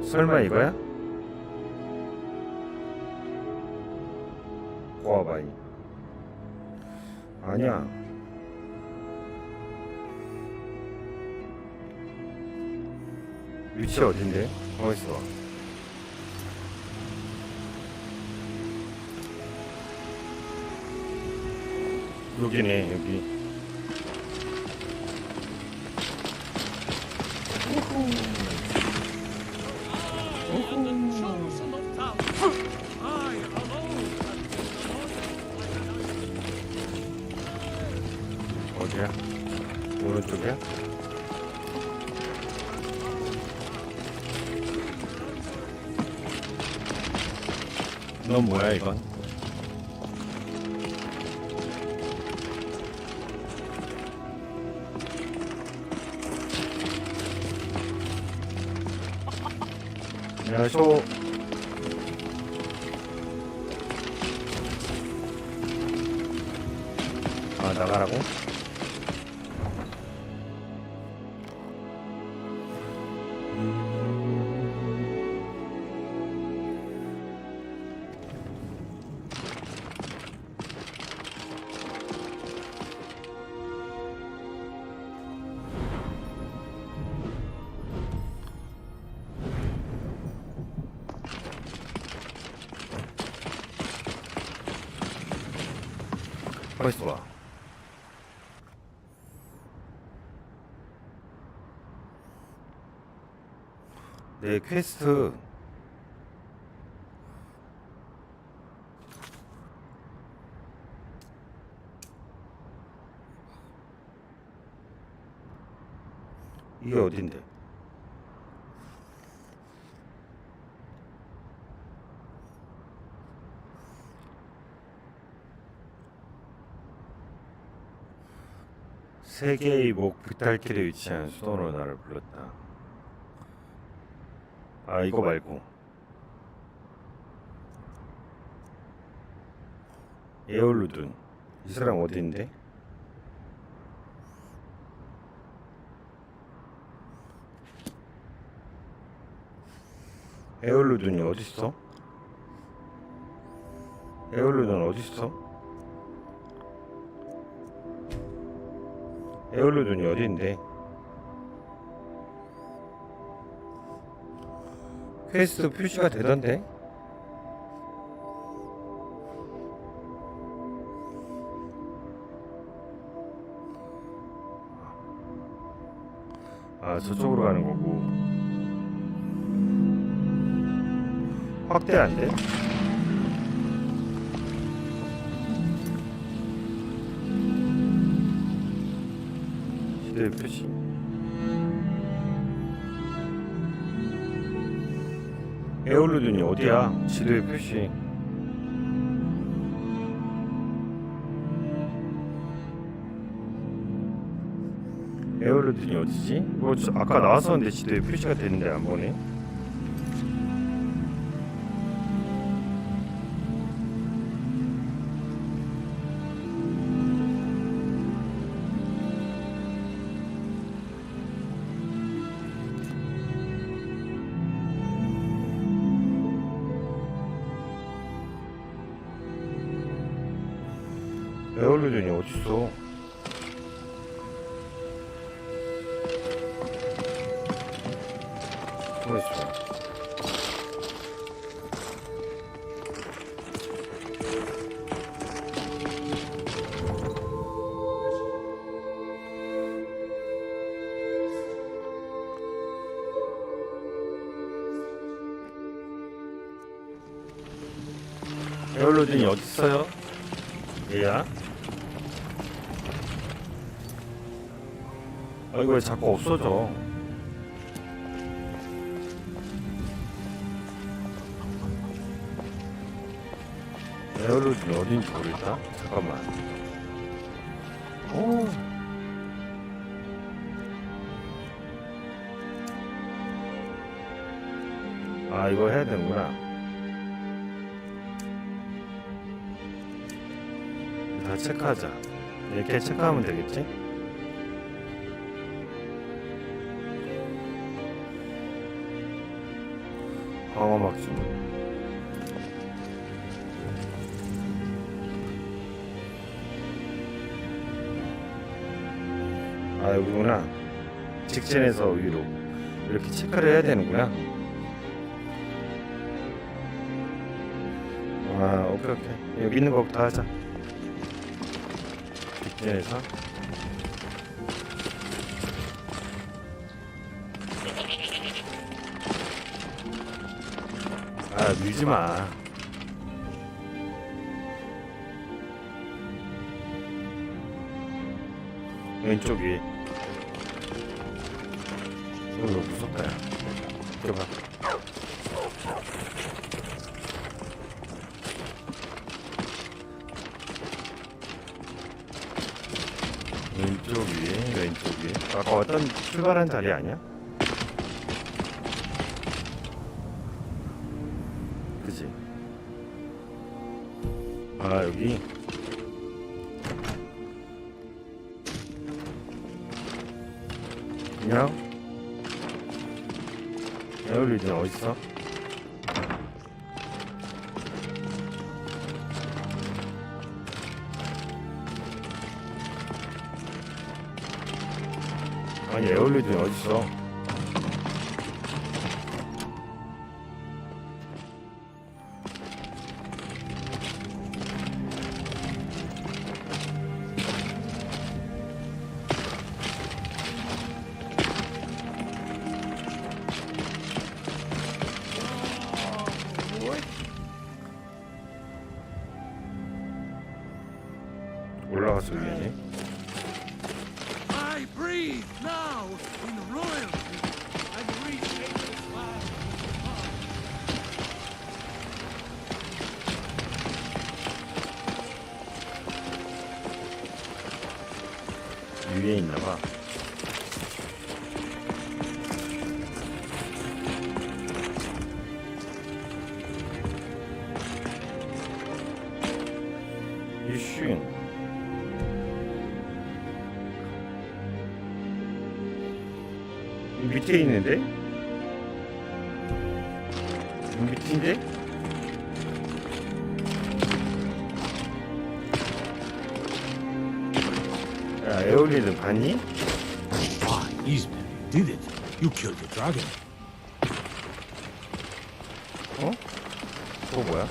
설마 이거야? 꼬아바이. 아니야. 위치 어딘데? 어딨어? 여기네, 여기. 어디야? 오른쪽이야? 넌 뭐야 이건? 안녕하쇼. 아, 나가라고? 벌써 와. 내 퀘스트 이게 어딘데? 세계의 목 비탈길에 위치한 수도로 나를 불렀다. 아, 이거 말고 에올루둔. 이 사람 어디인데? 에올루둔이 어딨어? 에올루둔 어딨어? 에올루둔이 어딘데? 퀘스트 표시가 되던데? 아, 저쪽으로 가는 거고. 확대 안 돼? 시대 표시. 에올루둔이 어디야? 지도의 표시. 에올루둔이 어디지? 뭐 아까 나왔었는데 지도에 표시가 됐는데 안 보네. 에올루둔이 어딨어? 뭐있어? 에올루둔이 어딨어요? 얘야? 아, 이거 왜 자꾸 없어져? 에어로드는 어딘지 모르겠다? 잠깐만. 오, 아, 이거 해야 되는구나. 다 체크하자. 이렇게 체크하면 되겠지? 방어막 주문. 아, 여기구나. 직진해서 위로 이렇게 체크를 해야 되는구나. 아, 오케이 오케이. 여기 있는 거부터 하자. 직진해서. 아, 밀지 마. 왼쪽 위. 이거 너무 무섭다, 야. 이거 봐. 왼쪽 위에, 왼쪽 위에. 아까 어떤 출발한 자리 아니야? 그치? 아, 여기. 그냥 에어리는 어딨어? 아니, 에어리는 어딨어? 올라가서 위에. I breathe now in royalty and reshape the flag. 위에 있나봐. 이슌. 밑에 있는데? 밑인데? 야, 에올리는 봤니? Ah, Eastman, you did it. You killed the dragon. 어? 그거 뭐야?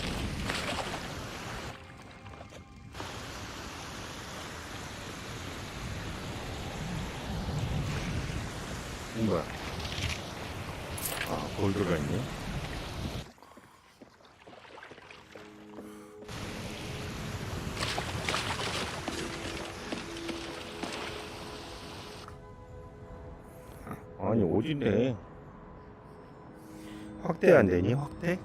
뭐야? 아, 골드가 있네. 아니, 어딘데? 확대 안 되니? 확대?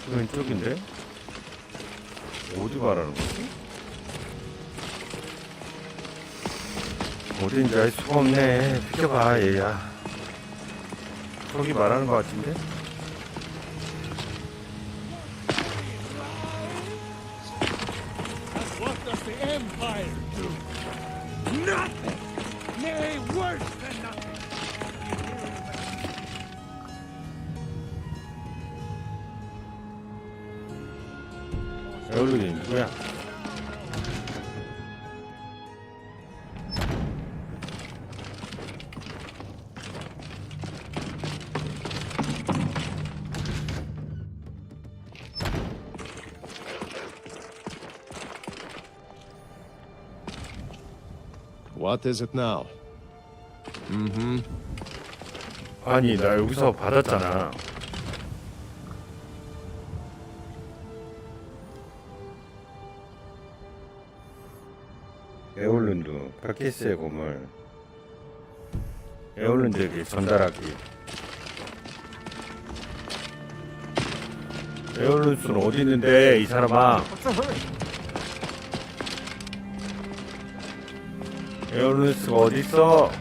왼쪽인데? 어디 말하는 거지? 어딘지 알 수가 없네. 비켜봐, 얘야. 저기 말하는 거 같은데? What does the Empire do? Nothing! Nay, worse than nothing! 에올리 누구야? What is it now? 아니, 나 여기서 받았잖아. 에올룬드, 파키스의 고물, 에올룬드에게 전달하기. 에올룬스는 어디 있는데, 이 사람아? 에어루스가 어딨어?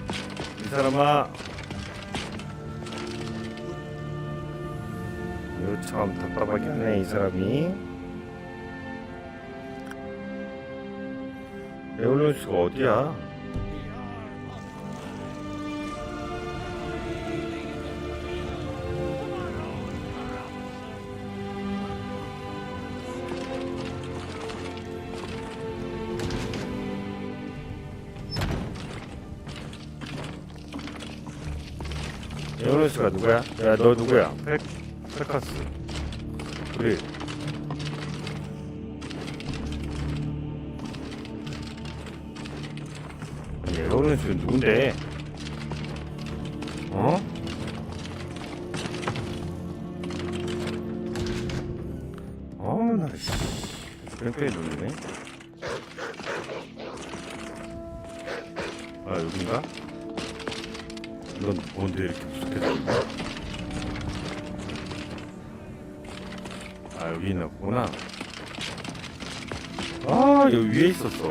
이 사람아. 이거 참 답답하게 하네 이 사람이. 에어루스가 어디야? 에어루스가 누구야? 야, 너 누구야? 페카스. 그래. 아니, 에어루스는 누군데? 어? 나 씨. 뺑뺑이 돌리네. 아, 여긴가? 넌 뭔데 이렇게 무섭게 생겼냐? 아, 여기 있나 보구나. 아, 여기 위에 있었어.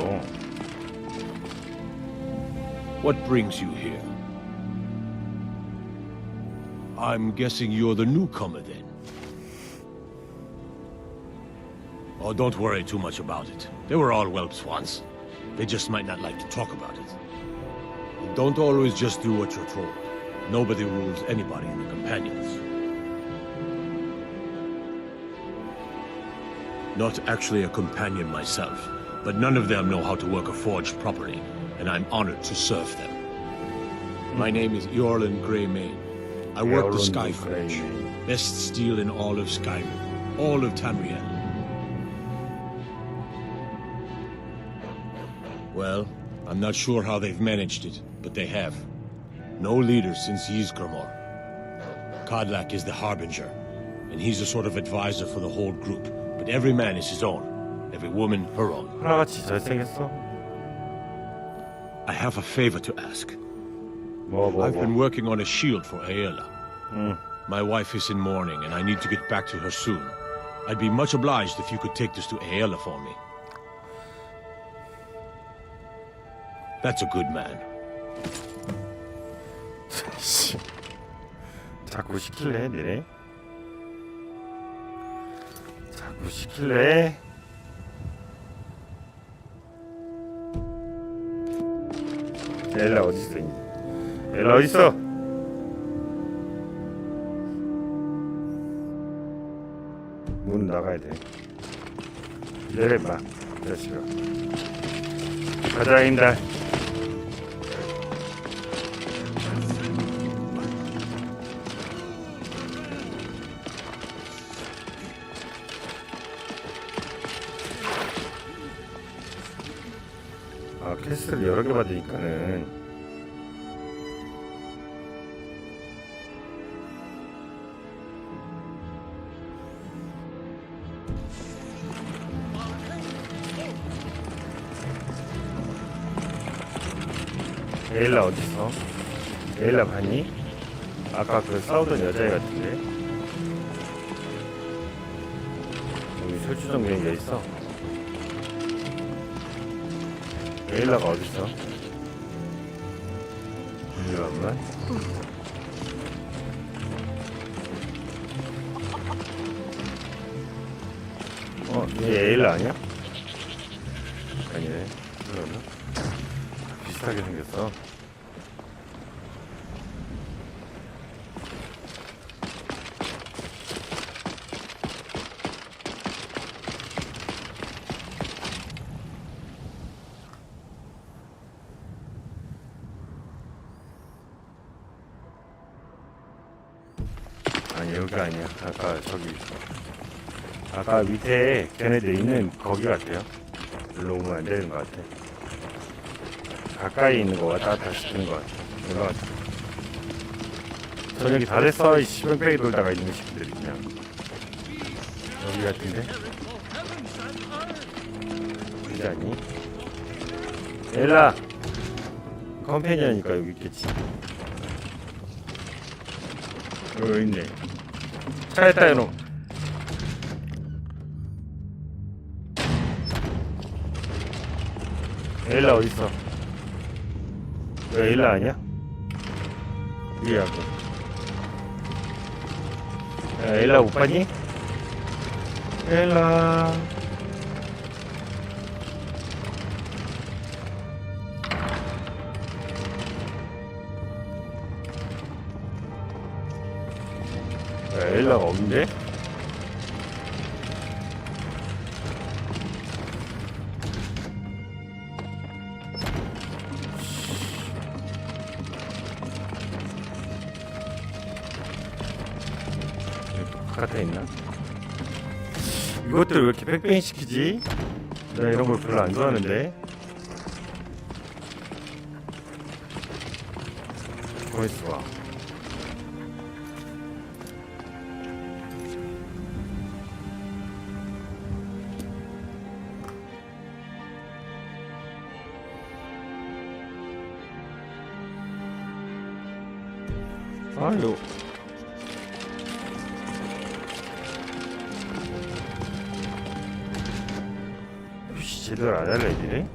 What brings you here? I'm guessing you're the newcomer then. Oh, don't worry too much about it. They were all whelps once. They just might not like to talk about it. Don't always just do what you're told. Nobody rules anybody in the companions. Not actually a companion myself, but none of them know how to work a forge properly, and I'm honored to serve them. My name is Eorlin Greymane. I work the Skyforge, best steel in all of Skyrim, all of Tamriel. Well, I'm not sure how they've managed it, but they have. No leader since Ysgramor. Kodlak is the Harbinger, and he's a sort of advisor for the whole group, but every man is his own, every woman her own. 하나같이 잘생겼어. I have a favor to ask. I've been working on a shield for Aela. My wife is in mourning, and I need to get back to her soon. I'd be much obliged if you could take this to Aela for me. That's a good man. 자꾸 시킬래, 니네? 자꾸 시킬래? 엘라 어딨어? 엘라 어딨어? 문 나가야 돼. 기다려 임마, 자식아. 가자 임달. 아, 퀘스트를 여러 개 받으니까는 에일라 어딨어? 에일라 봤니? 아까 그 싸우던 여자애 같은데? 여기 철주정 비행기가 있어. 에일라가 어딨어? 잠깐만. 얘 에일라 아니야? 아니네. 그러나? 비슷하게 생겼어. 아니, 여기가 아니야. 아까 저기, 아까 밑에 걔네들 있는 거기 같아요. 일로 오면 안 되는 것 같아. 가까이 있는 거 왔다 갔다 시키는 것 같아. 이거 같아. 저녁이 다 됐어. 이 시병빼기 돌다가 있는 식구들이 그냥. 여기 같은데? 그게 아니? 엘라! 컴패니언이니까 여기 있겠지. 여기 있네. 차에다 이놈. 엘라 어딨어? 왜 일라 아니야? 위하고. 야, 일라 못 봤니? 일라. 야, 일라가 없는데? 바깥에 있나? 이것들 왜 이렇게 뺑뺑이 시키지? 내가 이런 걸 별로 안 좋아하는데. 보이스와. 아유. 제대로 안 할래 이제?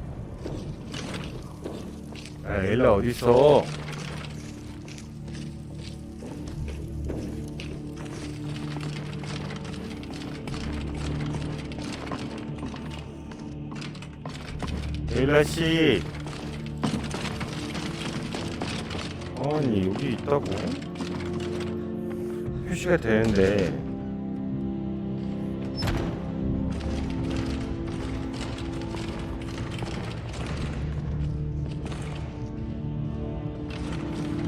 아, 엘라 어디 있어? 엘라 씨. 아니 여기 있다고? 표시가 되는데.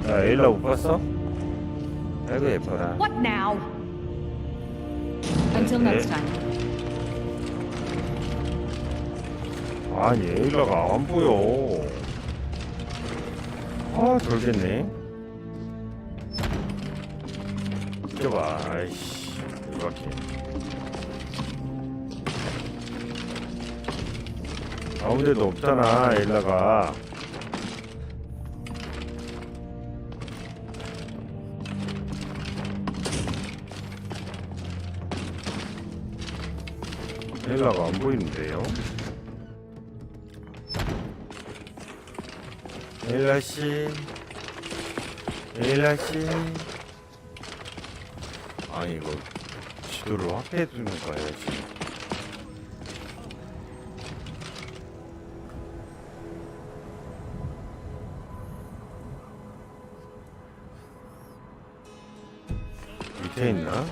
야, 엘라 못 봤어? 아이고 예뻐라. What now? Until next time. 아니 엘라가 안 보여. 아 돌겠네. 비켜봐. 아이씨 이렇게. 아무데도 없잖아 엘라가. 엘라가 안 보이는데요? 엘라씨, 엘라씨. 아니 이거 지도를 확대해 두는 거야 지금. 밑에 있나?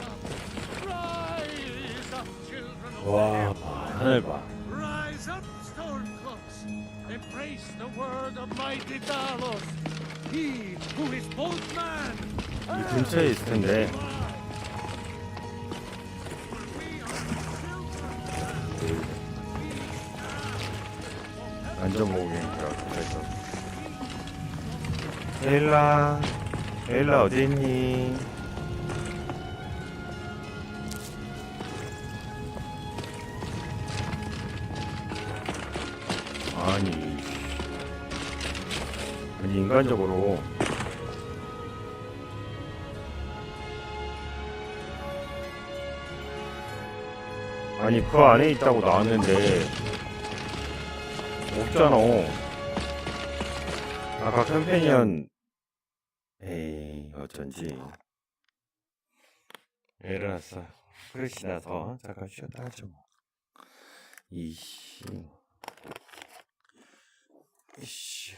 와, 하늘 봐. Rise up, stormcloaks! Embrace the word of mighty Talos! He who is both man 이 근처에 있을 텐데. 앉아보기니까 그래서. 엘라, 엘라 어디 있니? 아니 인간적으로 아니 그 안에 있다고 나왔는데 없잖아. 아까 컴패니언 에이 어쩐지. 일어났어. 프레시 나서 잠깐 쉬었다 하죠. 이씨. 이씨.